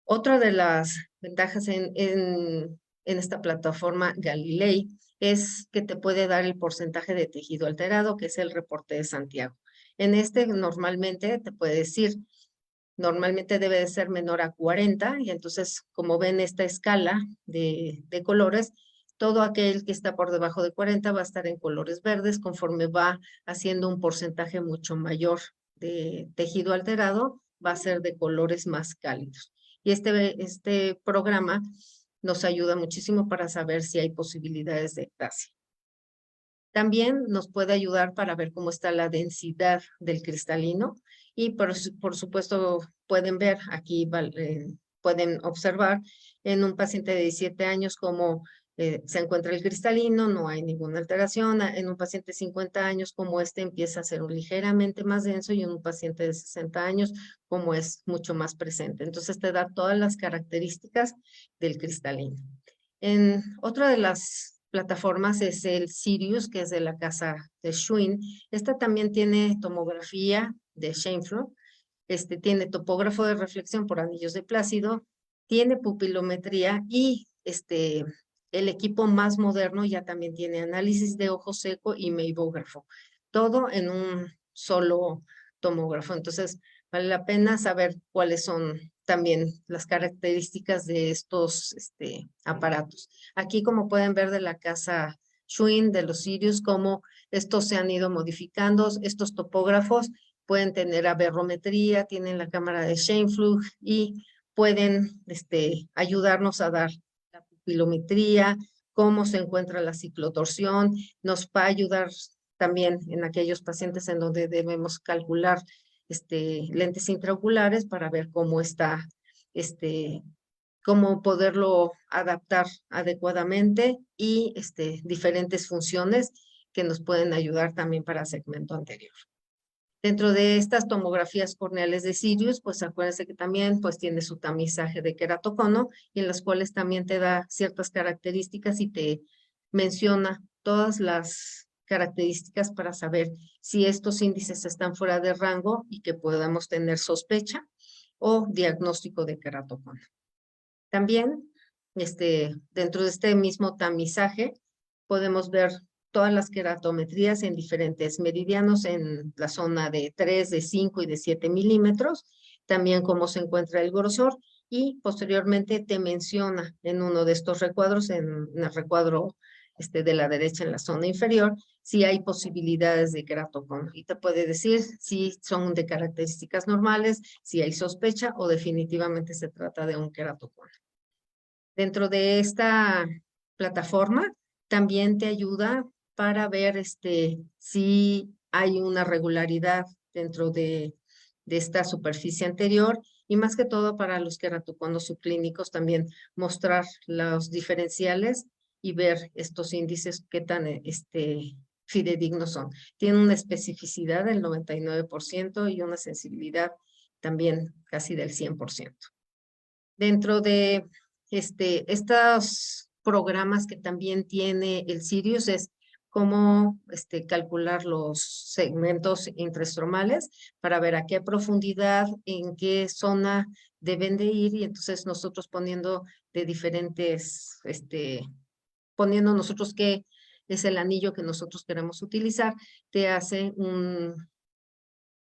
Otra de las ventajas en esta plataforma Galilei es que te puede dar el porcentaje de tejido alterado, que es el reporte de Santiago. En normalmente te puede decir, normalmente debe de ser menor a 40, y entonces, como ven esta escala de colores, todo aquel que está por debajo de 40 va a estar en colores verdes, conforme va haciendo un porcentaje mucho mayor de tejido alterado, va a ser de colores más cálidos. Y este programa nos ayuda muchísimo para saber si hay posibilidades de ectasia. También nos puede ayudar para ver cómo está la densidad del cristalino y por supuesto pueden ver aquí, pueden observar en un paciente de 17 años cómo se encuentra el cristalino, no hay ninguna alteración. En un paciente de 50 años como empieza a ser ligeramente más denso y en un paciente de 60 años como es mucho más presente. Entonces te da todas las características del cristalino. En otra de las plataformas es el Sirius, que es de la casa de Schwinn. Esta también tiene tomografía de Scheimpflug, tiene topógrafo de reflexión por anillos de Plácido, tiene pupilometría y el equipo más moderno ya también tiene análisis de ojo seco y meibógrafo. Todo en un solo tomógrafo. Entonces, vale la pena saber cuáles son también las características de estos aparatos. Aquí, como pueden ver de la casa Schwinn, de los Sirius, cómo estos se han ido modificando. Estos topógrafos pueden tener aberrometría, tienen la cámara de Scheimpflug y pueden ayudarnos a dar la pupilometría, cómo se encuentra la ciclotorsión, nos va a ayudar también en aquellos pacientes en donde debemos calcular lentes intraoculares para ver cómo está, cómo poderlo adaptar adecuadamente y diferentes funciones que nos pueden ayudar también para segmento anterior. Dentro de estas tomografías corneales de Sirius, pues acuérdense que también pues tiene su tamizaje de queratocono y en las cuales también te da ciertas características y te menciona todas las características para saber si estos índices están fuera de rango y que podamos tener sospecha o diagnóstico de queratocono. También, dentro de este mismo tamizaje, podemos ver todas las queratometrías en diferentes meridianos en la zona de 3, de 5 y de 7 milímetros. También cómo se encuentra el grosor y posteriormente te menciona en uno de estos recuadros, en el recuadro de la derecha en la zona inferior, si hay posibilidades de queratocono. Y te puede decir si son de características normales, si hay sospecha o definitivamente se trata de un queratocono. Dentro de esta plataforma también te ayuda para ver si hay una regularidad dentro de esta superficie anterior y más que todo para los queratoconos subclínicos también mostrar los diferenciales y ver estos índices qué tan fidedignos son. Tienen una especificidad del 99% y una sensibilidad también casi del 100%. Dentro de estos programas que también tiene el Sirius es cómo calcular los segmentos intraestromales para ver a qué profundidad, en qué zona deben de ir y entonces nosotros poniendo de diferentes, poniendo nosotros qué es el anillo que nosotros queremos utilizar, te hace un,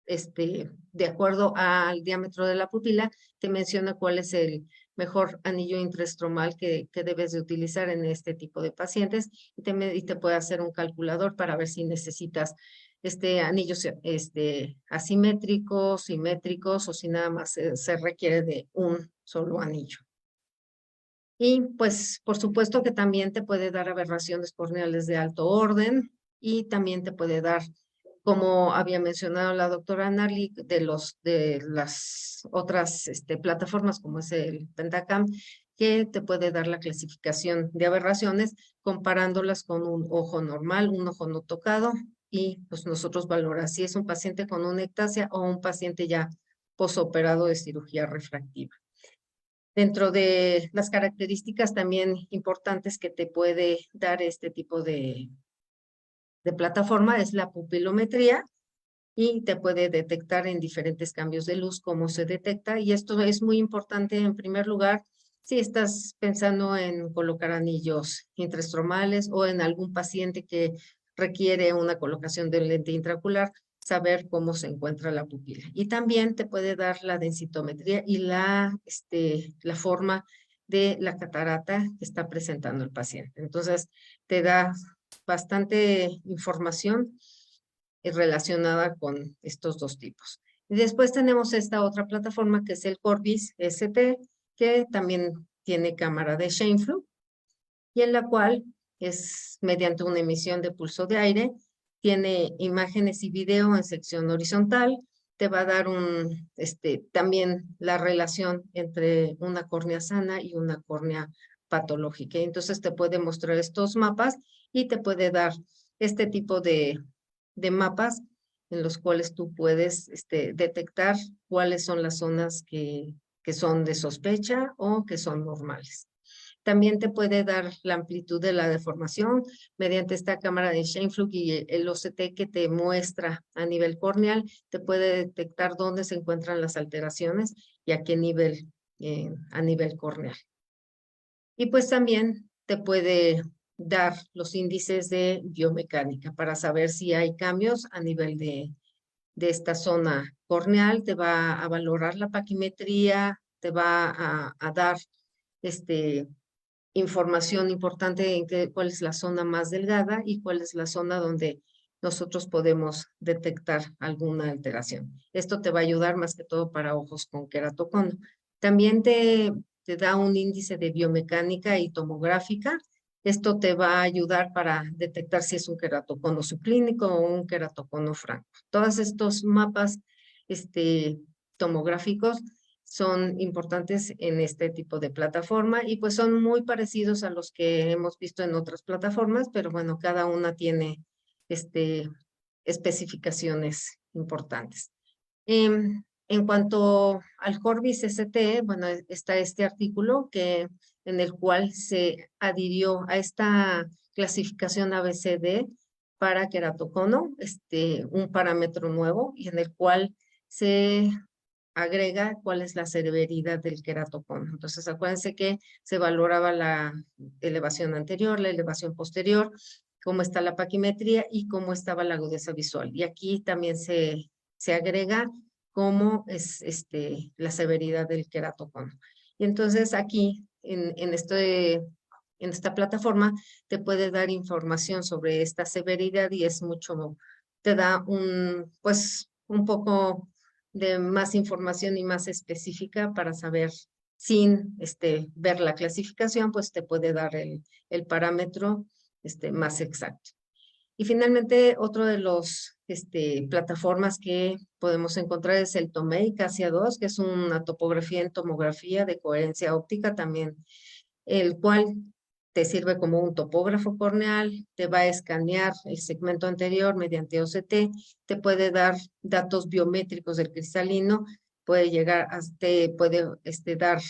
de acuerdo al diámetro de la pupila, te menciona cuál es el mejor anillo intraestromal que debes de utilizar en este tipo de pacientes y te puede hacer un calculador para ver si necesitas anillos asimétricos, simétricos o si nada más se requiere de un solo anillo. Y pues por supuesto que también te puede dar aberraciones corneales de alto orden y también te puede dar, como había mencionado la doctora Narli, de las otras plataformas como es el Pentacam, que te puede dar la clasificación de aberraciones comparándolas con un ojo normal, un ojo no tocado, y pues nosotros valoramos si es un paciente con una ectasia o un paciente ya posoperado de cirugía refractiva. Dentro de las características también importantes que te puede dar este tipo de plataforma es la pupilometría y te puede detectar en diferentes cambios de luz cómo se detecta y esto es muy importante en primer lugar si estás pensando en colocar anillos intraestromales o en algún paciente que requiere una colocación de lente intraocular, saber cómo se encuentra la pupila. Y también te puede dar la densitometría y la forma de la catarata que está presentando el paciente. Entonces, te da bastante información relacionada con estos dos tipos. Y después tenemos esta otra plataforma que es el Corbis ST, que también tiene cámara de Scheimpflug y en la cual es mediante una emisión de pulso de aire, tiene imágenes y video en sección horizontal, te va a dar también la relación entre una córnea sana y una córnea patológica. Entonces te puede mostrar estos mapas y te puede dar este tipo de mapas en los cuales tú puedes detectar cuáles son las zonas que son de sospecha o que son normales. También te puede dar la amplitud de la deformación mediante esta cámara de Scheimpflug y el OCT que te muestra a nivel corneal, te puede detectar dónde se encuentran las alteraciones y a qué nivel, a nivel corneal. Y pues también te puede dar los índices de biomecánica para saber si hay cambios a nivel de esta zona corneal, te va a valorar la paquimetría, te va a dar información importante en cuál es la zona más delgada y cuál es la zona donde nosotros podemos detectar alguna alteración. Esto te va a ayudar más que todo para ojos con queratocono. También te da un índice de biomecánica y tomográfica. Esto te va a ayudar para detectar si es un queratocono subclínico o un queratocono franco. Todos estos mapas tomográficos son importantes en este tipo de plataforma y pues son muy parecidos a los que hemos visto en otras plataformas, pero bueno, cada una tiene especificaciones importantes. En cuanto al Corbis ST, bueno, está este artículo en el cual se adhirió a esta clasificación ABCD para queratocono, un parámetro nuevo y en el cual se agrega cuál es la severidad del queratocono. Entonces, acuérdense que se valoraba la elevación anterior, la elevación posterior, cómo está la paquimetría y cómo estaba la agudeza visual. Y aquí también se agrega cómo es la severidad del queratocono. Y entonces aquí, en esta plataforma, te puede dar información sobre esta severidad y es mucho, te da pues, un poco de más información y más específica para saber, sin ver la clasificación, pues te puede dar el parámetro más exacto. Y finalmente, otro de los plataformas que podemos encontrar es el Tomei Cassia 2, que es una topografía en tomografía de coherencia óptica también, el cual te sirve como un topógrafo corneal, te va a escanear el segmento anterior mediante OCT, te puede dar datos biométricos del cristalino, puede llegar puede dar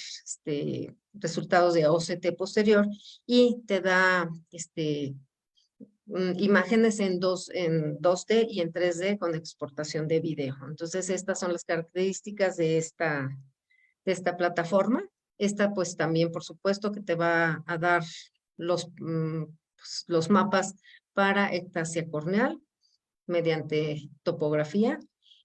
resultados de OCT posterior y te da imágenes en 2D y en 3D con exportación de video. Entonces, estas son las características de esta plataforma. Esta, pues, también, por supuesto, que te va a dar los mapas para ectasia corneal mediante topografía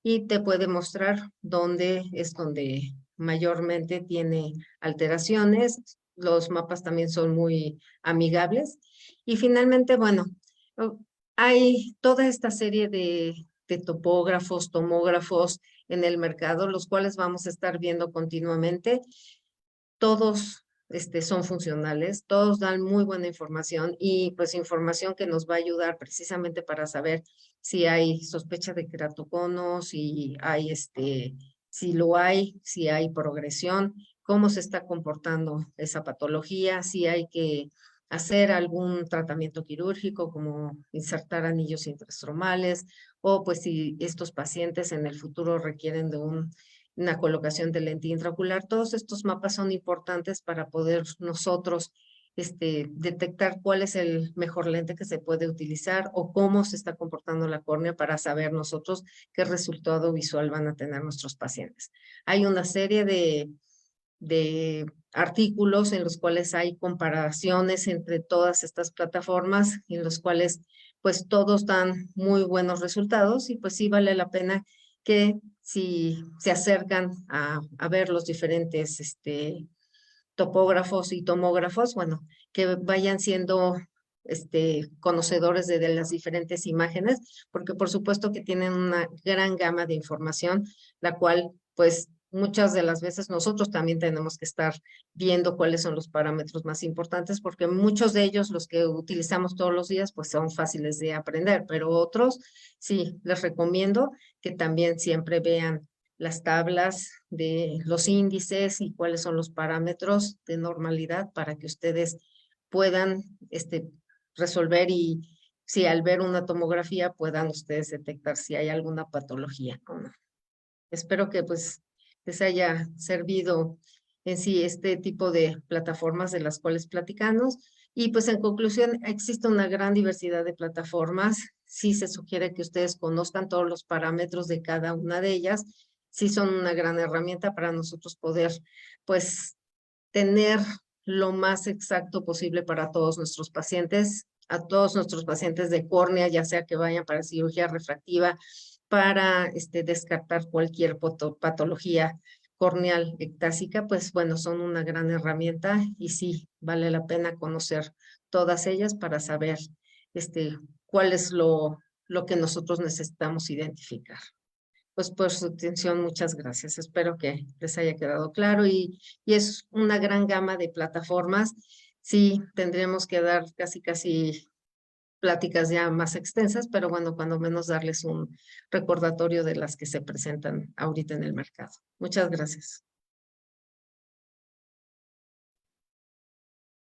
y te puede mostrar dónde es donde mayormente tiene alteraciones. Los mapas también son muy amigables. Y finalmente, bueno, hay toda esta serie de topógrafos, tomógrafos en el mercado, los cuales vamos a estar viendo continuamente. Todos son funcionales, todos dan muy buena información y pues información que nos va a ayudar precisamente para saber si hay sospecha de queratocono, si hay progresión, cómo se está comportando esa patología, si hay que hacer algún tratamiento quirúrgico como insertar anillos intraestromales o pues si estos pacientes en el futuro requieren de una colocación de lente intraocular. Todos estos mapas son importantes para poder nosotros detectar cuál es el mejor lente que se puede utilizar o cómo se está comportando la córnea para saber nosotros qué resultado visual van a tener nuestros pacientes. Hay una serie de artículos en los cuales hay comparaciones entre todas estas plataformas, en los cuales pues todos dan muy buenos resultados y pues sí vale la pena que si se acercan a ver los diferentes topógrafos y tomógrafos, bueno, que vayan siendo conocedores de las diferentes imágenes, porque por supuesto que tienen una gran gama de información, la cual pues muchas de las veces nosotros también tenemos que estar viendo cuáles son los parámetros más importantes, porque muchos de ellos, los que utilizamos todos los días, pues son fáciles de aprender, pero otros sí, les recomiendo que también siempre vean las tablas de los índices y cuáles son los parámetros de normalidad para que ustedes puedan resolver y si al ver una tomografía puedan ustedes detectar si hay alguna patología o no. Espero que pues les haya servido en sí este tipo de plataformas de las cuales platicamos. Y pues en conclusión, existe una gran diversidad de plataformas. Sí se sugiere que ustedes conozcan todos los parámetros de cada una de ellas. Sí son una gran herramienta para nosotros poder pues tener lo más exacto posible para todos nuestros pacientes, a todos nuestros pacientes de córnea, ya sea que vayan para cirugía refractiva, para descartar cualquier patología corneal ectásica, pues bueno, son una gran herramienta y sí, vale la pena conocer todas ellas para saber cuál es lo que nosotros necesitamos identificar. Pues por su atención, muchas gracias. Espero que les haya quedado claro y es una gran gama de plataformas. Sí, tendríamos que dar casi pláticas ya más extensas, pero bueno, cuando menos darles un recordatorio de las que se presentan ahorita en el mercado. Muchas gracias.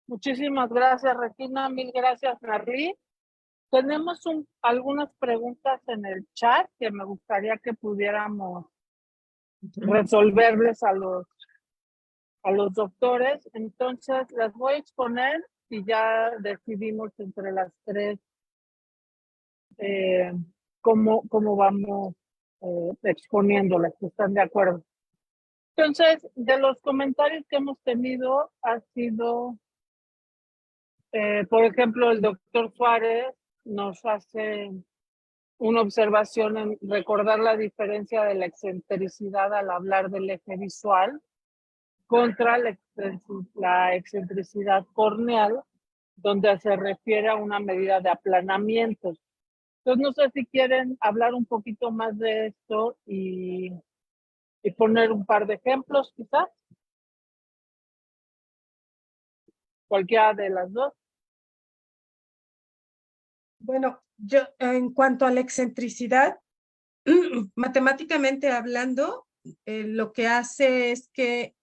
Muchísimas gracias, Regina. Mil gracias, Narly. Tenemos algunas preguntas en el chat que me gustaría que pudiéramos resolverles a los doctores. Entonces, las voy a exponer y ya decidimos entre las tres cómo vamos exponiéndolas, si están de acuerdo. Entonces, de los comentarios que hemos tenido ha sido, por ejemplo, el doctor Suárez nos hace una observación en recordar la diferencia de la excentricidad al hablar del eje visual contra la excentricidad corneal, donde se refiere a una medida de aplanamiento. Entonces, no sé si quieren hablar un poquito más de esto y poner un par de ejemplos, quizás. Cualquiera de las dos. Bueno, yo en cuanto a la excentricidad, matemáticamente hablando, lo que hace es que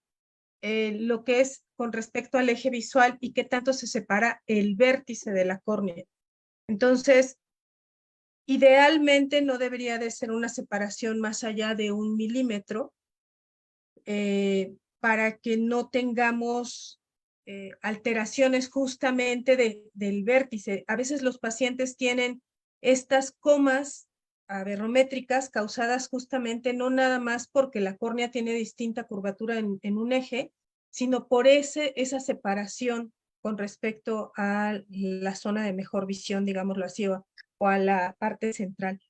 lo que es con respecto al eje visual y qué tanto se separa el vértice de la córnea. Entonces, idealmente no debería de ser una separación más allá de 1 milímetro para que no tengamos alteraciones justamente del vértice. A veces los pacientes tienen estas comas aberrométricas causadas justamente no nada más porque la córnea tiene distinta curvatura en un eje, sino por esa separación con respecto a la zona de mejor visión, digámoslo así, o a la parte central.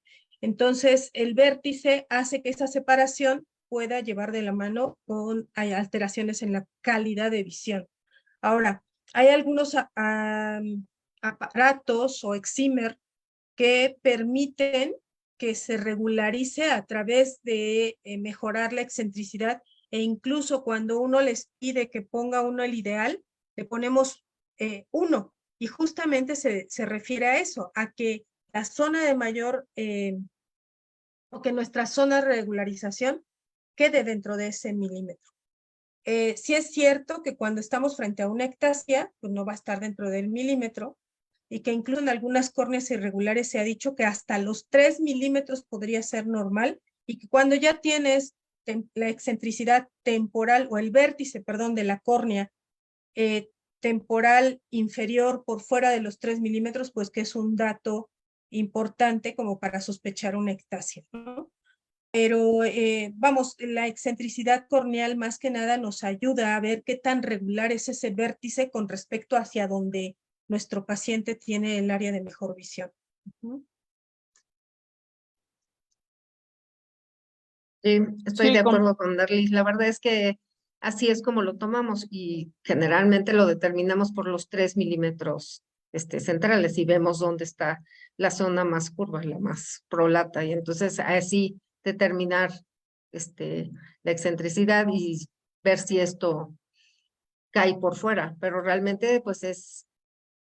Entonces, el vértice hace que esa separación pueda llevar de la mano con alteraciones en la calidad de visión. Ahora, hay algunos aparatos o excimer que permiten que se regularice a través de mejorar la excentricidad e incluso cuando uno les pide que ponga uno el ideal, le ponemos 1 y justamente se refiere a eso, a que la zona de mayor o que nuestra zona de regularización quede dentro de ese milímetro. Sí es cierto que cuando estamos frente a una ectasia, pues no va a estar dentro del milímetro, y que incluso en algunas córneas irregulares se ha dicho que hasta los 3 milímetros podría ser normal, y que cuando ya tienes la excentricidad temporal o el vértice, perdón, de la córnea temporal inferior por fuera de los 3 milímetros, pues que es un dato importante como para sospechar una ectasia, ¿no? Pero vamos, la excentricidad corneal más que nada nos ayuda a ver qué tan regular es ese vértice con respecto hacia donde nuestro paciente tiene el área de mejor visión. Sí, estoy Sí, de acuerdo con Darly. La verdad es que así es como lo tomamos y generalmente lo determinamos por los 3 milímetros centrales y vemos dónde está la zona más curva, la más prolata, y entonces así determinar la excentricidad y ver si esto cae por fuera, pero realmente pues es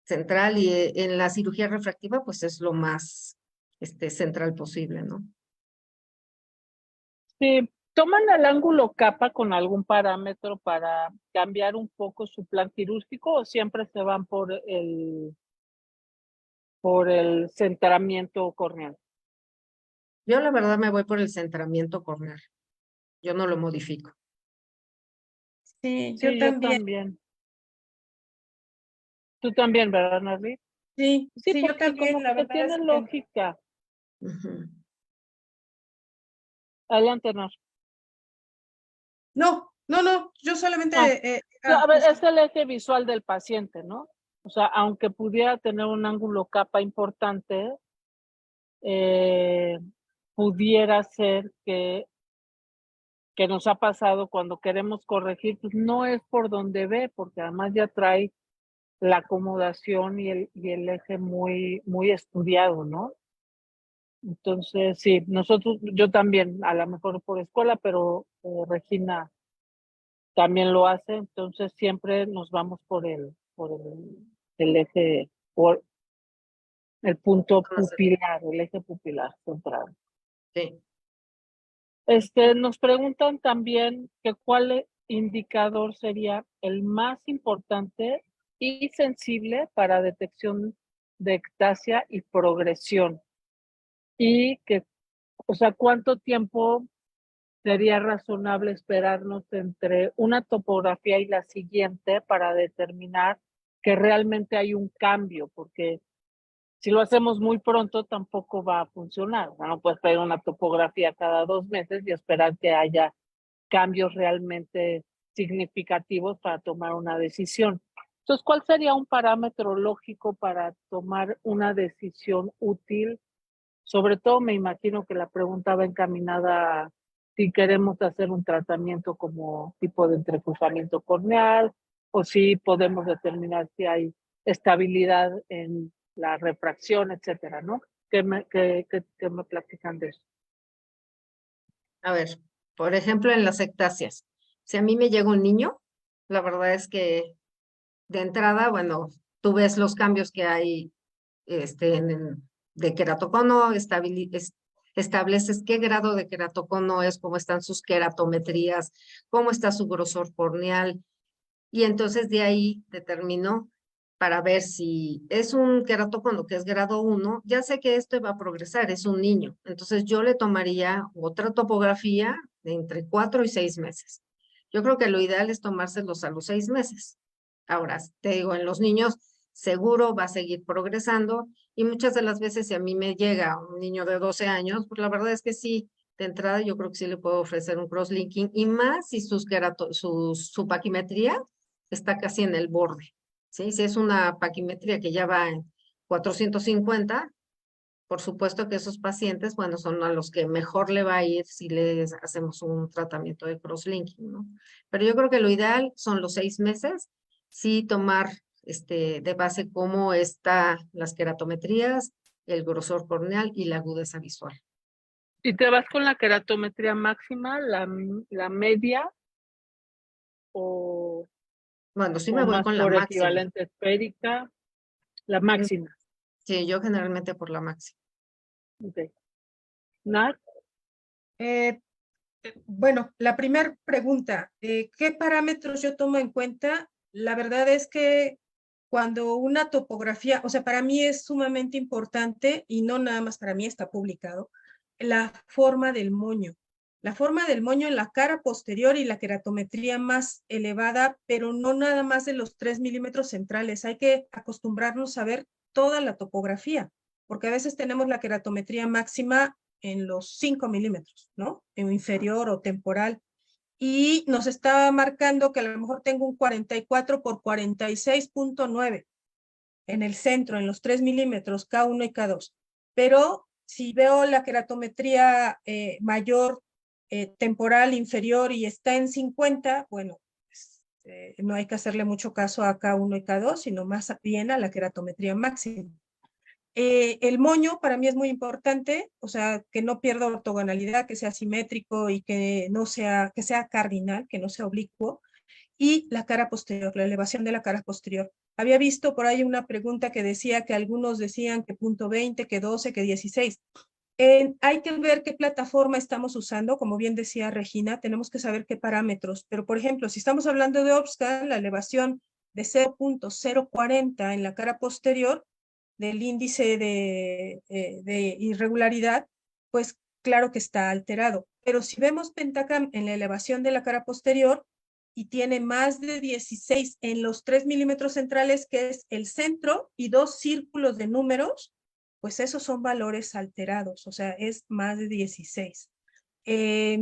central y en la cirugía refractiva pues es lo más central posible, ¿no? Sí, ¿toman el ángulo capa con algún parámetro para cambiar un poco su plan quirúrgico o siempre se van por el centramiento corneal? Yo la verdad me voy por el centramiento corneal. Yo no lo modifico. Sí, Sí, yo también. Tú también, ¿verdad, Narly? Sí, Sí, sí, yo porque también, como la que verdad tiene es que lógica. Ujú. Adelante, Nar. no, yo solamente A ver, es el eje visual del paciente, ¿no? O sea, aunque pudiera tener un ángulo capa importante, pudiera ser que nos ha pasado cuando queremos corregir, pues no es por donde ve, porque además ya trae la acomodación y el eje muy estudiado, ¿no? Entonces, sí, yo también, a lo mejor por escuela, pero Regina también lo hace, entonces siempre nos vamos por el eje, por el punto pupilar, el eje pupilar central. Sí. Nos preguntan también que cuál indicador sería el más importante y sensible para detección de ectasia y progresión. Y que, o sea, ¿cuánto tiempo sería razonable esperarnos entre una topografía y la siguiente para determinar que realmente hay un cambio? Porque si lo hacemos muy pronto tampoco va a funcionar. No puedes pedir una topografía cada 2 meses y esperar que haya cambios realmente significativos para tomar una decisión. Entonces, ¿cuál sería un parámetro lógico para tomar una decisión útil? Sobre todo me imagino que la pregunta va encaminada a si queremos hacer un tratamiento como tipo de entrecruzamiento corneal o si podemos determinar si hay estabilidad en la refracción, etcétera, ¿no? ¿Qué me platican de eso? A ver, por ejemplo, en las ectasias, si a mí me llega un niño, la verdad es que de entrada, bueno, tú ves los cambios que hay de queratocono, estableces qué grado de queratocono es, cómo están sus queratometrías, cómo está su grosor corneal, y entonces de ahí determino para ver si es un queratocono que es grado 1, ya sé que esto va a progresar, es un niño, entonces yo le tomaría otra topografía de entre 4 y 6 meses. Yo creo que lo ideal es tomárselos a los 6 meses. Ahora, te digo, en los niños seguro va a seguir progresando y muchas de las veces si a mí me llega un niño de 12 años, pues la verdad es que sí, de entrada yo creo que sí le puedo ofrecer un crosslinking y más si su paquimetría está casi en el borde, ¿sí? Si es una paquimetría que ya va en 450, por supuesto que esos pacientes, bueno, son a los que mejor le va a ir si les hacemos un tratamiento de crosslinking, ¿no? Pero yo creo que lo ideal son los 6 meses, sí tomar de base cómo están las queratometrías, el grosor corneal y la agudeza visual. ¿Y te vas con la queratometría máxima, la media o Bueno, sí me voy más con la por máxima. equivalente esférica? La máxima. Sí, yo generalmente por la máxima. Okay. Nat, Bueno, la primera pregunta, ¿qué parámetros yo tomo en cuenta? La verdad es que cuando una topografía, o sea, para mí es sumamente importante y no nada más para mí, está publicado, la forma del moño. La forma del moño en la cara posterior y la queratometría más elevada, pero no nada más de los 3 milímetros centrales. Hay que acostumbrarnos a ver toda la topografía, porque a veces tenemos la queratometría máxima en los 5 milímetros, ¿no? En inferior o temporal. Y nos está marcando que a lo mejor tengo un 44 por 46.9 en el centro, en los 3 milímetros, K1 y K2. Pero si veo la queratometría mayor, temporal, inferior y está en 50, bueno, no hay que hacerle mucho caso a K1 y K2, sino más bien a la queratometría máxima. El moño para mí es muy importante, o sea, que no pierda ortogonalidad, que sea simétrico y que no sea, que sea cardinal, que no sea oblicuo. Y la cara posterior, la elevación de la cara posterior. Había visto por ahí una pregunta que decía que algunos decían que punto 20, que 12, que 16. Hay que ver qué plataforma estamos usando, como bien decía Regina, tenemos que saber qué parámetros, pero por ejemplo, si estamos hablando de Opscan, la elevación de 0.040 en la cara posterior, del índice de irregularidad, pues claro que está alterado. Pero si vemos Pentacam en la elevación de la cara posterior y tiene más de 16 en los 3 milímetros centrales, que es el centro, y 2 círculos de números, pues esos son valores alterados, o sea, es más de 16. Y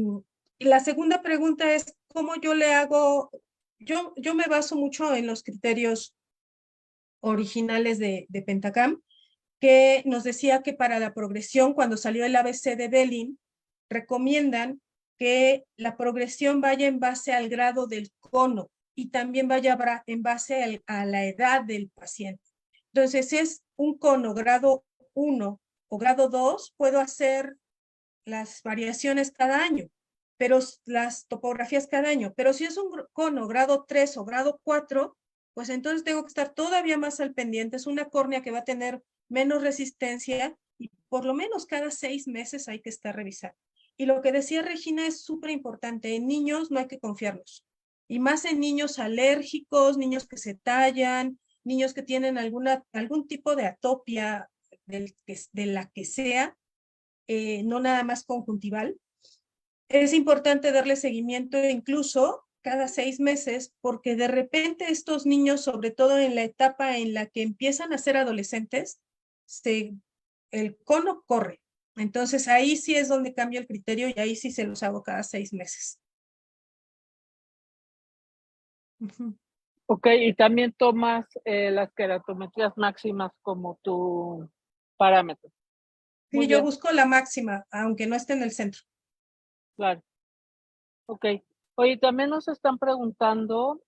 la segunda pregunta es, ¿cómo yo le hago? Yo me baso mucho en los criterios originales de Pentacam que nos decía que para la progresión, cuando salió el ABC de Belin, recomiendan que la progresión vaya en base al grado del cono y también vaya en base a la edad del paciente. Entonces, si es un cono grado 1 o grado 2, puedo hacer las variaciones cada año, pero las topografías cada año. Pero si es un cono grado 3 o grado 4, pues entonces tengo que estar todavía más al pendiente. Es una córnea que va a tener menos resistencia y por lo menos cada 6 meses hay que estar revisando. Y lo que decía Regina es súper importante. En niños no hay que confiarnos. Y más en niños alérgicos, niños que se tallan, niños que tienen algún tipo de atopia de la que sea, no nada más conjuntival. Es importante darle seguimiento incluso cada 6 meses, porque de repente estos niños, sobre todo en la etapa en la que empiezan a ser adolescentes, el cono corre. Entonces ahí sí es donde cambia el criterio y ahí sí se los hago cada 6 meses. Ok, y también tomas las queratometrías máximas como tu parámetro. Sí, yo busco la máxima, aunque no esté en el centro. Claro. Ok. Oye, también nos están preguntando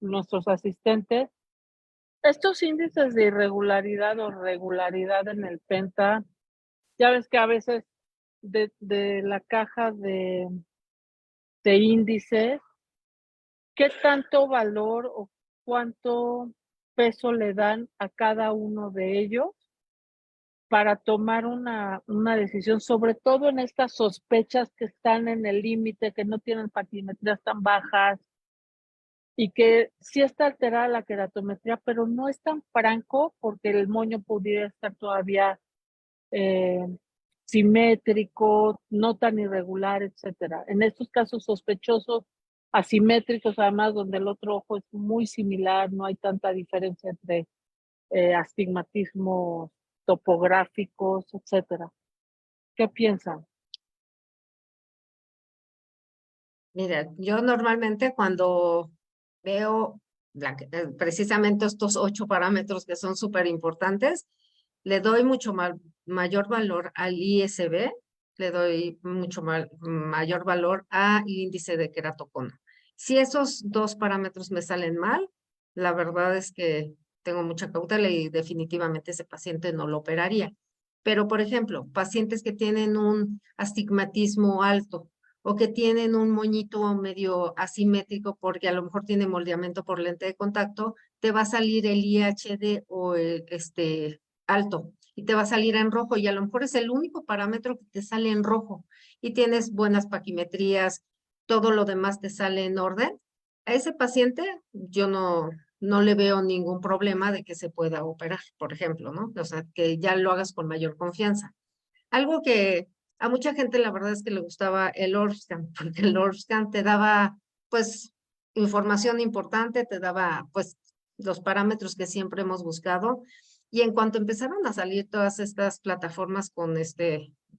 nuestros asistentes, estos índices de irregularidad o regularidad en el penta, ya ves que a veces de la caja de índices, ¿qué tanto valor o cuánto peso le dan a cada uno de ellos para tomar una decisión, sobre todo en estas sospechas que están en el límite, que no tienen patimetrías tan bajas y que sí está alterada la queratometría, pero no es tan franco porque el moño pudiera estar todavía simétrico, no tan irregular, etcétera. En estos casos sospechosos, asimétricos, además, donde el otro ojo es muy similar, no hay tanta diferencia entre astigmatismos topográficos, etcétera. ¿Qué piensan? Mira, yo normalmente cuando veo precisamente estos 8 parámetros que son súper importantes, le doy mucho mayor valor al ISB, le doy mucho mayor valor al índice de queratocono. Si esos 2 parámetros me salen mal, la verdad es que tengo mucha cautela y definitivamente ese paciente no lo operaría. Pero, por ejemplo, pacientes que tienen un astigmatismo alto, o que tienen un moñito medio asimétrico porque a lo mejor tiene moldeamiento por lente de contacto, te va a salir el IHD o el alto y te va a salir en rojo y a lo mejor es el único parámetro que te sale en rojo y tienes buenas paquimetrías, todo lo demás te sale en orden. A ese paciente yo no le veo ningún problema de que se pueda operar, por ejemplo, ¿no? O sea, que ya lo hagas con mayor confianza. Algo que a mucha gente la verdad es que le gustaba el Orscan, porque el Orscan te daba pues información importante, te daba pues los parámetros que siempre hemos buscado. Y en cuanto empezaron a salir todas estas plataformas con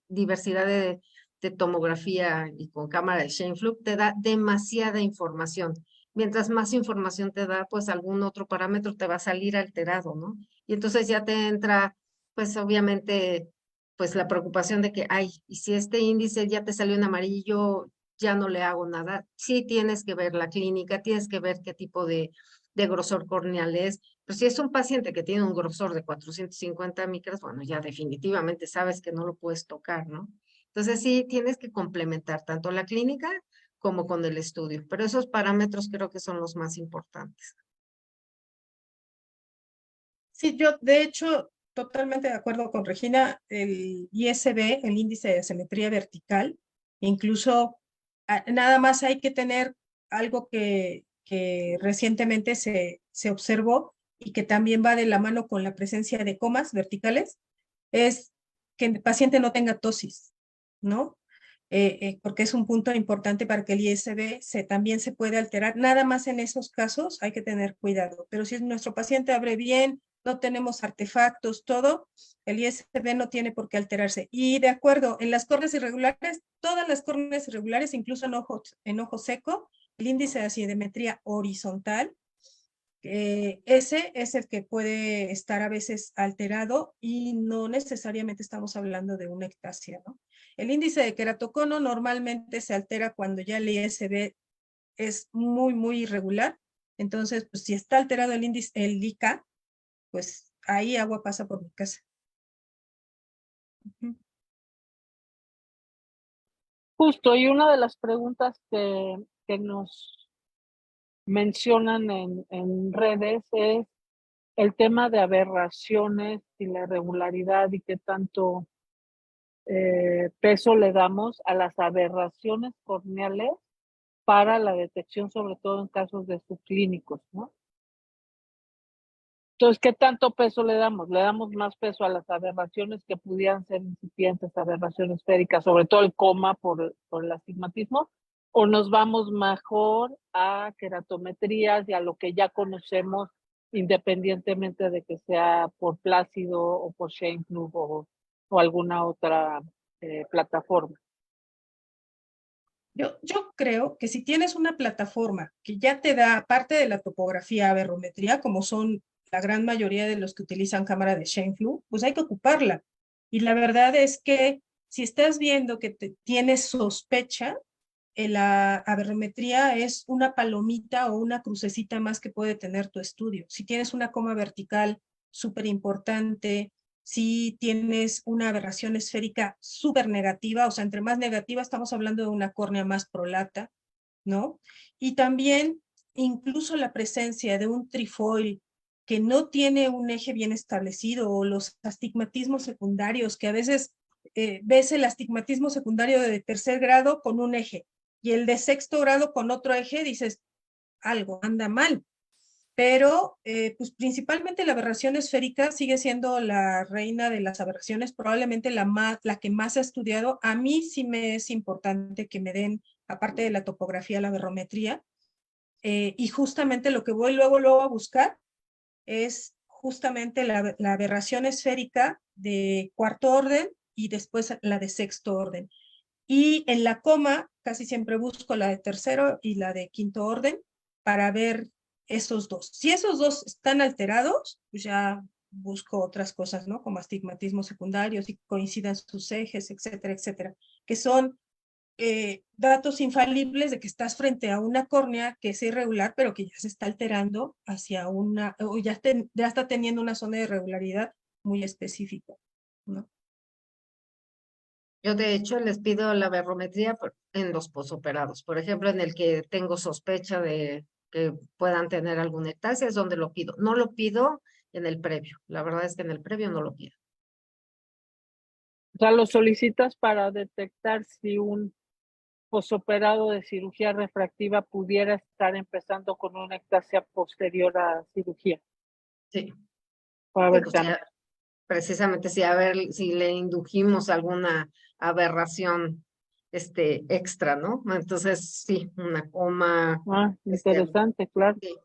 diversidad de tomografía y con cámara de Scheimpflug, te da demasiada información. Mientras más información te da, pues algún otro parámetro te va a salir alterado, ¿no? Y entonces ya te entra, pues obviamente, pues la preocupación de que, ay, y si este índice ya te salió en amarillo, ya no le hago nada. Sí tienes que ver la clínica, tienes que ver qué tipo de grosor corneal es. Pero si es un paciente que tiene un grosor de 450 micras, bueno, ya definitivamente sabes que no lo puedes tocar, ¿no? Entonces sí tienes que complementar tanto la clínica como con el estudio. Pero esos parámetros creo que son los más importantes. Sí, yo de hecho totalmente de acuerdo con Regina, el ISB, el índice de asimetría vertical, incluso nada más hay que tener algo que recientemente se observó y que también va de la mano con la presencia de comas verticales, es que el paciente no tenga tosis, ¿no? Porque es un punto importante para que el ISB también se puede alterar. Nada más en esos casos hay que tener cuidado, pero si nuestro paciente abre bien, no tenemos artefactos, todo, el ISB no tiene por qué alterarse. Y de acuerdo, en las córneas irregulares, todas las córneas irregulares, incluso en ojo seco, el índice de asimetría horizontal Ese es el que puede estar a veces alterado y no necesariamente estamos hablando de una ectasia, ¿no? El índice de queratocono normalmente se altera cuando ya el ISB es muy irregular. Entonces, pues si está alterado el índice, el IK, pues ahí agua pasa por mi casa. Ujú. Justo, y una de las preguntas que nos mencionan en redes es el tema de aberraciones y la irregularidad y qué tanto peso le damos a las aberraciones corneales para la detección, sobre todo en casos de subclínicos, ¿no? Entonces, ¿qué tanto peso le damos? Le damos más peso a las aberraciones que pudieran ser incipientes, aberraciones esféricas, sobre todo el coma por el astigmatismo, o nos vamos mejor a queratometrías y a lo que ya conocemos, independientemente de que sea por Plácido o por Scheimpflug o alguna otra plataforma. Yo creo que si tienes una plataforma que ya te da parte de la topografía aberrometría, como son la gran mayoría de los que utilizan cámara de Scheimpflug, pues hay que ocuparla. Y la verdad es que si estás viendo que tienes sospecha, la aberrometría es una palomita o una crucecita más que puede tener tu estudio. Si tienes una coma vertical súper importante, si tienes una aberración esférica súper negativa, o sea, entre más negativa estamos hablando de una córnea más prolata, ¿no? Y también incluso la presencia de un trifoil que no tiene un eje bien establecido o los astigmatismos secundarios, que a veces ves el astigmatismo secundario de tercer grado con un eje y el de sexto grado con otro eje, dices, algo anda mal. Pero pues principalmente la aberración esférica sigue siendo la reina de las aberraciones, probablemente la que más ha estudiado. A mí sí me es importante que me den, aparte de la topografía, la aberrometría, y justamente lo que voy luego a buscar es justamente la aberración esférica de cuarto orden y después la de sexto orden. Y en la coma casi siempre busco la de tercero y la de quinto orden para ver esos dos. Si esos dos están alterados, pues ya busco otras cosas, ¿no? Como astigmatismos secundarios, si coincidan sus ejes, etcétera, etcétera, que son datos infalibles de que estás frente a una córnea que es irregular, pero que ya se está alterando hacia una, o ya está teniendo una zona de irregularidad muy específica, ¿no? Yo, de hecho, les pido la aberrometría en los posoperados. Por ejemplo, en el que tengo sospecha de que puedan tener alguna ectasia, es donde lo pido. No lo pido en el previo. La verdad es que en el previo no lo pido. O sea, lo solicitas para detectar si un posoperado de cirugía refractiva pudiera estar empezando con una ectasia posterior a cirugía. Sí. Para ver Pues ya, precisamente sí, a ver si le indujimos alguna aberración extra, ¿no? Entonces, sí, una coma. Interesante, claro. Sí. Sí,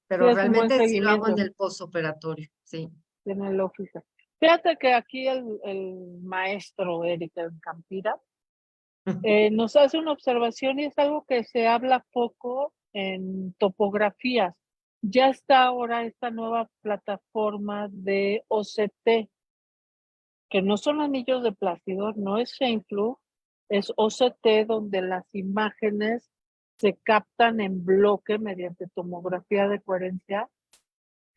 Pero es un buen realmente sí lo hago en seguimiento. el posoperatorio, sí. Tiene lógica. Fíjate que aquí el maestro Erika en Campira nos hace una observación y es algo que se habla poco en topografías. Ya está ahora esta nueva plataforma de OCT, que no son anillos de Plácido, no es Scheimpflug, es OCT donde las imágenes se captan en bloque mediante tomografía de coherencia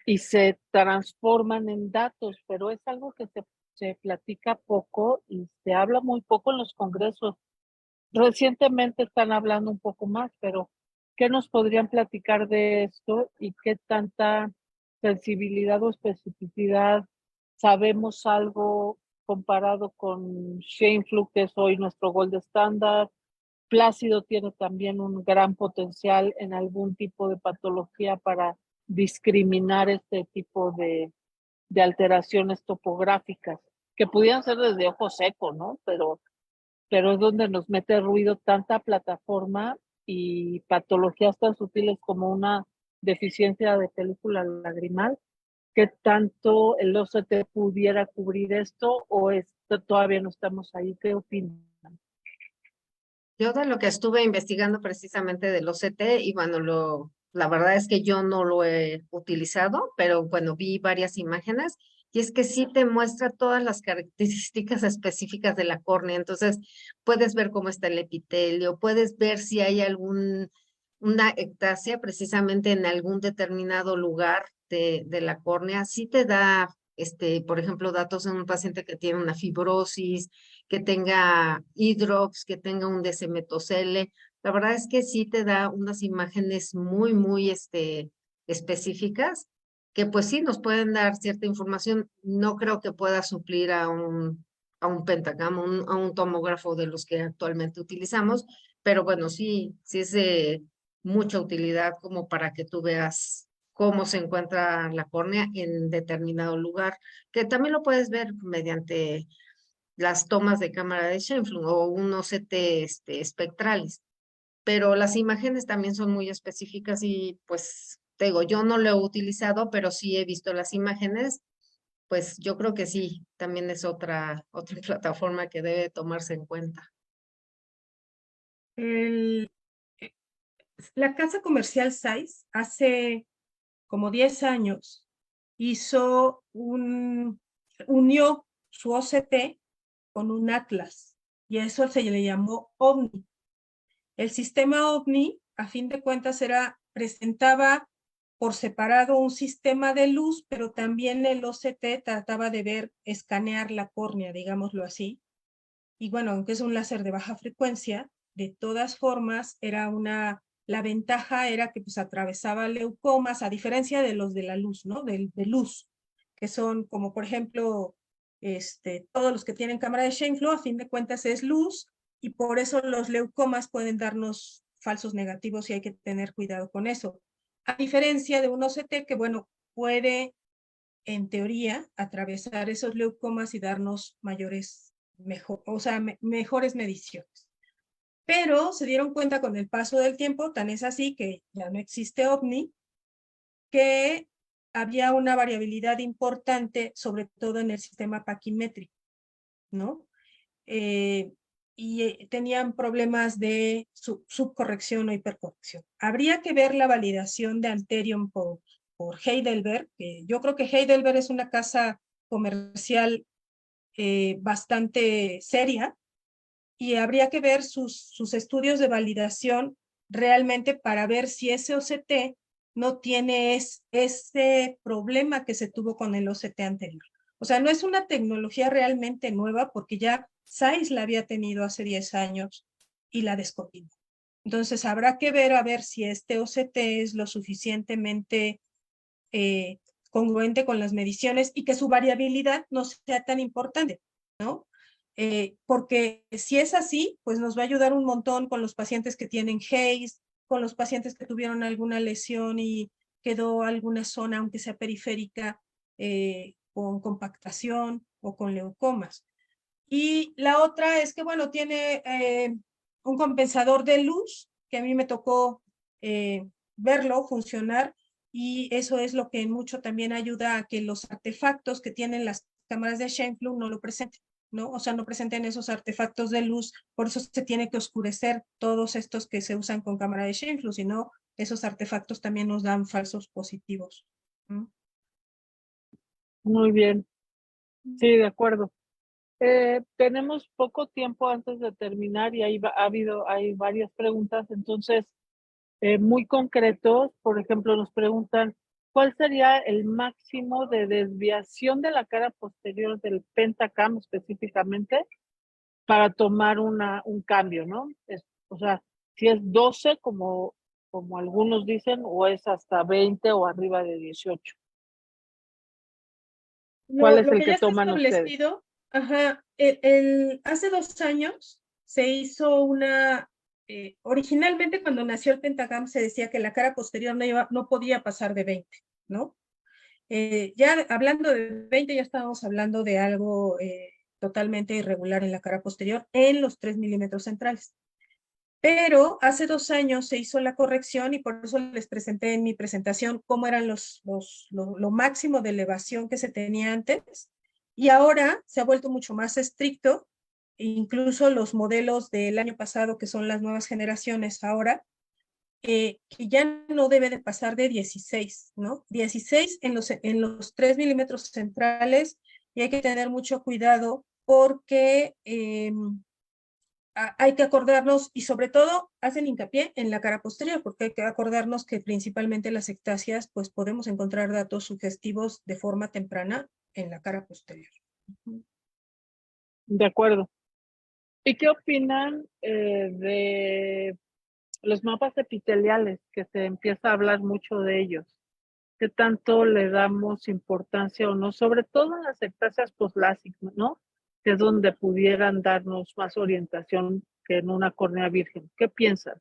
y se transforman en datos, pero es algo que se platica poco y se habla muy poco en los congresos. Recientemente están hablando un poco más, pero ¿qué nos podrían platicar de esto y qué tanta sensibilidad o especificidad sabemos algo comparado con Scheimpflug, que es hoy nuestro gold standard? Plácido tiene también un gran potencial en algún tipo de patología para discriminar este tipo de alteraciones topográficas, que pudieran ser desde ojo seco, ¿no? Pero es donde nos mete ruido tanta plataforma y patologías tan sutiles como una deficiencia de película lagrimal. ¿Qué tanto el OCT pudiera cubrir esto o esto todavía no estamos ahí? ¿Qué opinan? Yo de lo que estuve investigando precisamente del OCT, y bueno, la verdad es que yo no lo he utilizado, pero bueno, vi varias imágenes y es que sí te muestra todas las características específicas de la córnea. Entonces, puedes ver cómo está el epitelio, puedes ver si hay una ectasia precisamente en algún determinado lugar de la córnea. Sí te da, por ejemplo, datos en un paciente que tiene una fibrosis, que tenga hidrox, que tenga un descemetocele. La verdad es que sí te da unas imágenes muy, muy específicas que pues sí nos pueden dar cierta información. No creo que pueda suplir a un pentacam, a un tomógrafo de los que actualmente utilizamos, pero bueno, sí es de mucha utilidad como para que tú veas cómo se encuentra la córnea en determinado lugar, que también lo puedes ver mediante las tomas de cámara de Scheimpflug o unos CT espectrales, pero las imágenes también son muy específicas y pues te digo, yo no lo he utilizado, pero sí he visto las imágenes, pues yo creo que sí, también es otra plataforma que debe tomarse en cuenta. La casa comercial Zeiss hace como 10 años unió su OCT con un Atlas y eso se le llamó OVNI. El sistema OVNI, a fin de cuentas, presentaba por separado un sistema de luz, pero también el OCT trataba de escanear la córnea, digámoslo así. Y bueno, aunque es un láser de baja frecuencia, de todas formas, la ventaja era que pues atravesaba leucomas, a diferencia de los de la luz, ¿no? De luz, que son como, por ejemplo, todos los que tienen cámara de Scheimpflug, a fin de cuentas es luz, y por eso los leucomas pueden darnos falsos negativos y hay que tener cuidado con eso. A diferencia de un OCT que, bueno, puede, en teoría, atravesar esos leucomas y darnos mejores mediciones. Pero se dieron cuenta con el paso del tiempo, tan es así que ya no existe OVNI, que había una variabilidad importante, sobre todo en el sistema paquimétrico, ¿no? Tenían problemas de subcorrección o hipercorrección. Habría que ver la validación de Antherium por Heidelberg, que yo creo que Heidelberg es una casa comercial bastante seria, y habría que ver sus estudios de validación realmente para ver si ese OCT no tiene ese problema que se tuvo con el OCT anterior. O sea, no es una tecnología realmente nueva porque ya Zeiss la había tenido hace 10 años y la descontinuó. Entonces habrá que ver a ver si este OCT es lo suficientemente congruente con las mediciones y que su variabilidad no sea tan importante, ¿no? Porque si es así, pues nos va a ayudar un montón con los pacientes que tienen Haze, con los pacientes que tuvieron alguna lesión y quedó alguna zona, aunque sea periférica, con compactación o con leucomas. Y la otra es que, bueno, tiene un compensador de luz, que a mí me tocó verlo funcionar, y eso es lo que mucho también ayuda a que los artefactos que tienen las cámaras de Scheimpflug no lo presenten, ¿no? O sea, no presenten esos artefactos de luz, por eso se tiene que oscurecer todos estos que se usan con cámara de Scheimpflug, si no, esos artefactos también nos dan falsos positivos. Muy bien. Sí, de acuerdo. Tenemos poco tiempo antes de terminar y hay varias preguntas, entonces, muy concretos. Por ejemplo, nos preguntan, ¿cuál sería el máximo de desviación de la cara posterior del Pentacam específicamente para tomar un cambio, ¿no? O sea, si es 12, como algunos dicen, o es hasta 20 o arriba de 18. ¿Cuál es Lo el que que ya está toman ustedes? establecido, hace 2 años se hizo originalmente cuando nació el Pentacam se decía que la cara posterior no podía pasar de 20, ¿no? Ya hablando de 20 ya estábamos hablando de algo totalmente irregular en la cara posterior en los 3 milímetros centrales. Pero hace 2 años se hizo la corrección y por eso les presenté en mi presentación cómo eran lo máximo de elevación que se tenía antes. Y ahora se ha vuelto mucho más estricto. Incluso los modelos del año pasado, que son las nuevas generaciones ahora, que ya no debe de pasar de 16, ¿no? 16 en los 3 milímetros centrales, y hay que tener mucho cuidado porque hay que acordarnos, y sobre todo hacen hincapié en la cara posterior, porque hay que acordarnos que principalmente las ectasias, pues podemos encontrar datos sugestivos de forma temprana en la cara posterior. De acuerdo. ¿Y qué opinan de los mapas epiteliales, que se empieza a hablar mucho de ellos? ¿Qué tanto le damos importancia o no? Sobre todo en las ectasias poslásicas, ¿no? Que es donde pudieran darnos más orientación que en una córnea virgen. ¿Qué piensan?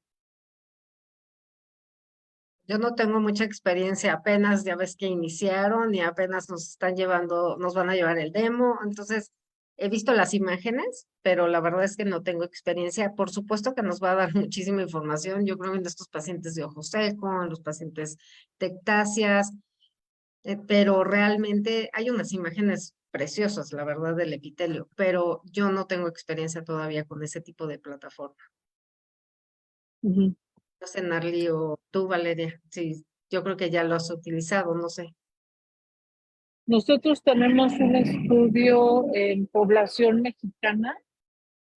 Yo no tengo mucha experiencia, apenas ya ves que iniciaron y apenas nos están llevando, nos van a llevar el demo, entonces he visto las imágenes, pero la verdad es que no tengo experiencia. Por supuesto que nos va a dar muchísima información, yo creo en estos pacientes de ojo seco, en los pacientes de ectasias, pero realmente hay unas imágenes preciosas, la verdad, del epitelio, pero yo no tengo experiencia todavía con ese tipo de plataforma. Ujú. No sé, Narly o tú, Valeria, sí, yo creo que ya lo has utilizado, no sé. Nosotros tenemos un estudio en población mexicana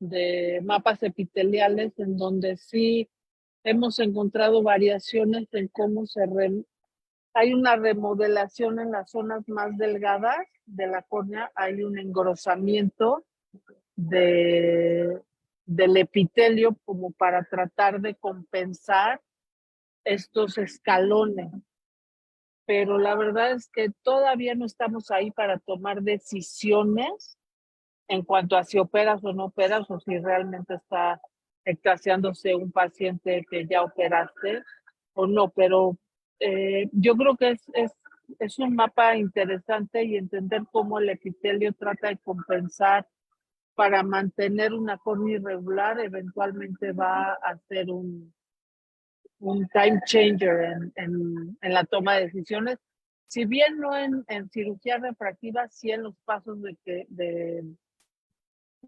de mapas epiteliales en donde sí hemos encontrado variaciones en cómo hay una remodelación en las zonas más delgadas de la córnea, hay un engrosamiento del epitelio como para tratar de compensar estos escalones. Pero la verdad es que todavía no estamos ahí para tomar decisiones en cuanto a si operas o no operas, o si realmente está ectasiándose un paciente que ya operaste o no, pero yo creo que es un mapa interesante, y entender cómo el epitelio trata de compensar para mantener una córnea irregular eventualmente va a ser un time changer en la toma de decisiones. Si bien no en cirugía refractiva, sí en los pasos de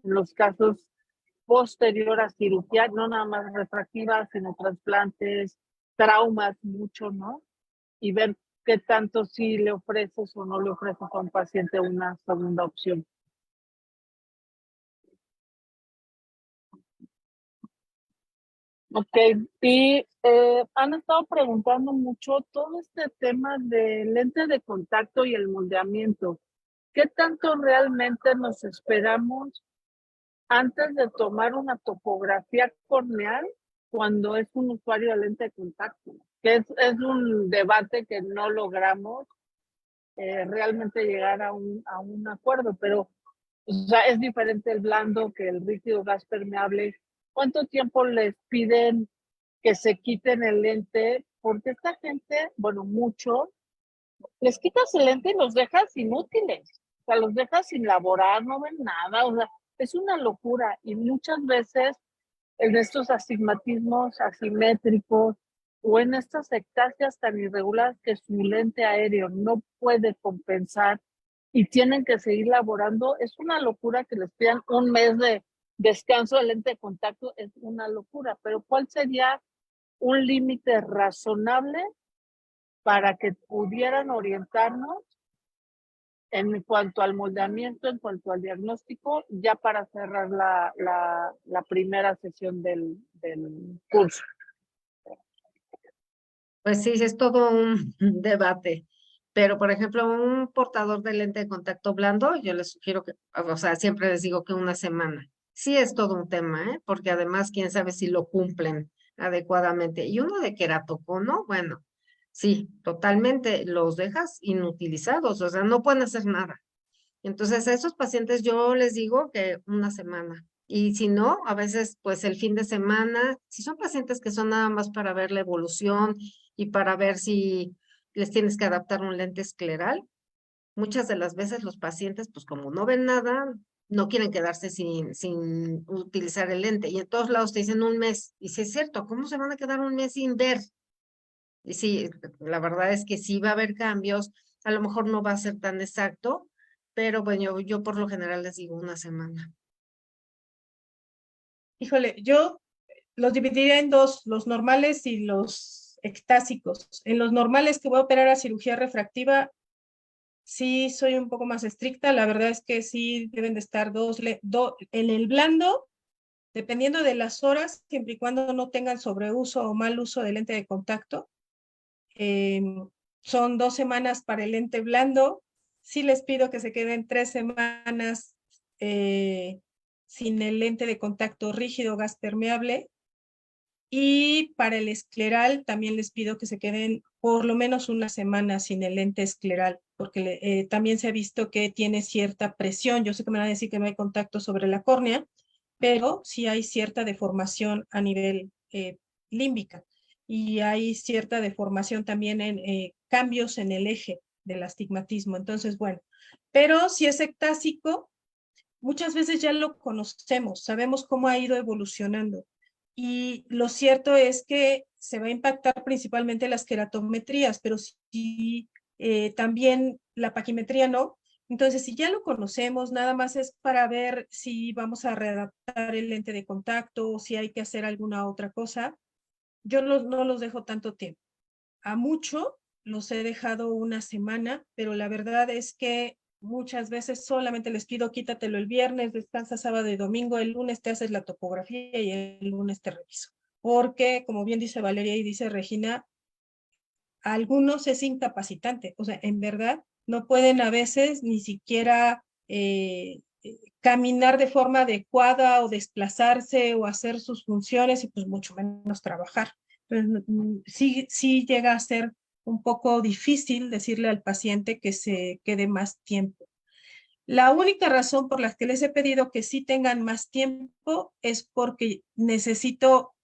los casos posterior a cirugía, no nada más refractiva, sino trasplantes, traumas, mucho, ¿no? Y ver qué tanto sí le ofreces o no le ofreces a un paciente una segunda opción. Ok, y han estado preguntando mucho todo este tema de lente de contacto y el moldeamiento. ¿Qué tanto realmente nos esperamos antes de tomar una topografía corneal cuando es un usuario de lente de contacto? Que es un debate que no logramos realmente llegar a un acuerdo, pero o sea, es diferente el blando que el rígido gas permeable. ¿Cuánto tiempo les piden que se quiten el lente? Porque esta gente, bueno, mucho, les quitas el lente y los dejas inútiles. O sea, los dejas sin laborar, no ven nada. O sea, es una locura. Y muchas veces en estos astigmatismos asimétricos o en estas ectasias tan irregulares que su lente aéreo no puede compensar y tienen que seguir laborando, es una locura que les pidan un mes de descanso de lente de contacto, es una locura. Pero ¿cuál sería un límite razonable para que pudieran orientarnos en cuanto al moldeamiento, en cuanto al diagnóstico, ya para cerrar la primera sesión del curso? Pues sí, es todo un debate. Pero, por ejemplo, un portador de lente de contacto blando, yo les sugiero que, o sea, siempre les digo que una semana. Sí es todo un tema, ¿eh? Porque además, quién sabe si lo cumplen adecuadamente. Y uno de queratocono, bueno, sí, totalmente los dejas inutilizados, o sea, no pueden hacer nada. Entonces, a esos pacientes yo les digo que una semana. Y si no, a veces, pues el fin de semana, si son pacientes que son nada más para ver la evolución y para ver si les tienes que adaptar un lente escleral, muchas de las veces los pacientes, pues como no ven nada, no quieren quedarse sin utilizar el lente. Y en todos lados te dicen un mes. Y si es cierto, ¿cómo se van a quedar un mes sin ver? Y sí, la verdad es que sí va a haber cambios, a lo mejor no va a ser tan exacto, pero bueno, yo por lo general les digo una semana. Híjole, yo los dividiría en dos, los normales y los ectásicos. En los normales que voy a operar a cirugía refractiva, sí soy un poco más estricta. La verdad es que sí deben de estar en el blando, dependiendo de las horas, siempre y cuando no tengan sobreuso o mal uso de lente de contacto. Son 2 semanas para el lente blando. Sí les pido que se queden 3 semanas sin el lente de contacto rígido, gas permeable. Y para el escleral también les pido que se queden por lo menos 1 semana sin el lente escleral, porque también se ha visto que tiene cierta presión. Yo sé que me van a decir que no hay contacto sobre la córnea, pero sí hay cierta deformación a nivel límbica y hay cierta deformación también en cambios en el eje del astigmatismo. Entonces, bueno, pero si es ectásico, muchas veces ya lo conocemos, sabemos cómo ha ido evolucionando. Y lo cierto es que se va a impactar principalmente las queratometrías, pero sí también la paquimetría no. Entonces, si ya lo conocemos, nada más es para ver si vamos a readaptar el lente de contacto o si hay que hacer alguna otra cosa. Yo no los dejo tanto tiempo. A mucho los he dejado 1 semana, pero la verdad es que muchas veces solamente les pido quítatelo el viernes, descansa sábado y domingo, el lunes te haces la topografía y el lunes te reviso. Porque, como bien dice Valeria y dice Regina, a algunos es incapacitante. O sea, en verdad, no pueden a veces ni siquiera caminar de forma adecuada o desplazarse o hacer sus funciones y pues mucho menos trabajar. Entonces, sí llega a ser un poco difícil decirle al paciente que se quede más tiempo. La única razón por la que les he pedido que sí tengan más tiempo es porque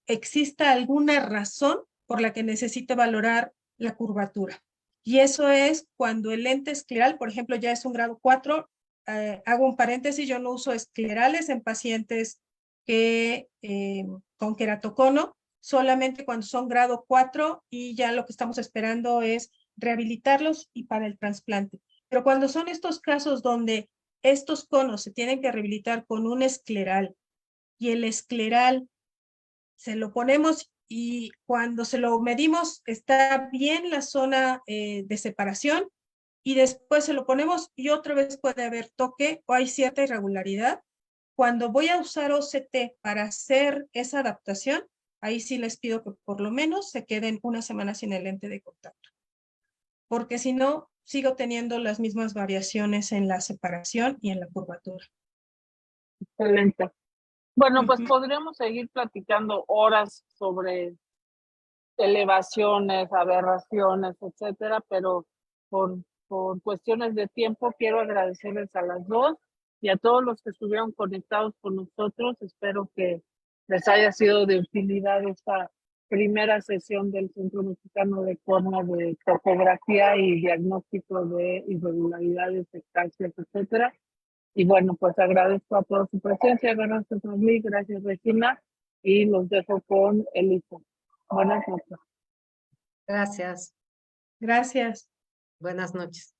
exista alguna razón por la que necesite valorar la curvatura. Y eso es cuando el lente escleral, por ejemplo, ya es un grado 4, hago un paréntesis, yo no uso esclerales en pacientes con queratocono, solamente cuando son grado 4 y ya lo que estamos esperando es rehabilitarlos y para el trasplante. Pero cuando son estos casos donde estos conos se tienen que rehabilitar con un escleral y el escleral se lo ponemos y cuando se lo medimos está bien la zona de separación y después se lo ponemos y otra vez puede haber toque o hay cierta irregularidad. Cuando voy a usar OCT para hacer esa adaptación, ahí sí les pido que por lo menos se queden 1 semana sin el lente de contacto. Porque si no, sigo teniendo las mismas variaciones en la separación y en la curvatura. Excelente. Bueno, pues podríamos seguir platicando horas sobre elevaciones, aberraciones, etcétera, pero por cuestiones de tiempo quiero agradecerles a las dos y a todos los que estuvieron conectados con nosotros. Espero que les haya sido de utilidad esta primera sesión del Centro Mexicano de Córnea de topografía y diagnóstico de irregularidades, ectasias, etcétera. Y bueno, pues agradezco a toda su presencia. Gracias, Marley, gracias, Regina, y los dejo con Elisa. Buenas noches. Gracias. Gracias. Buenas noches.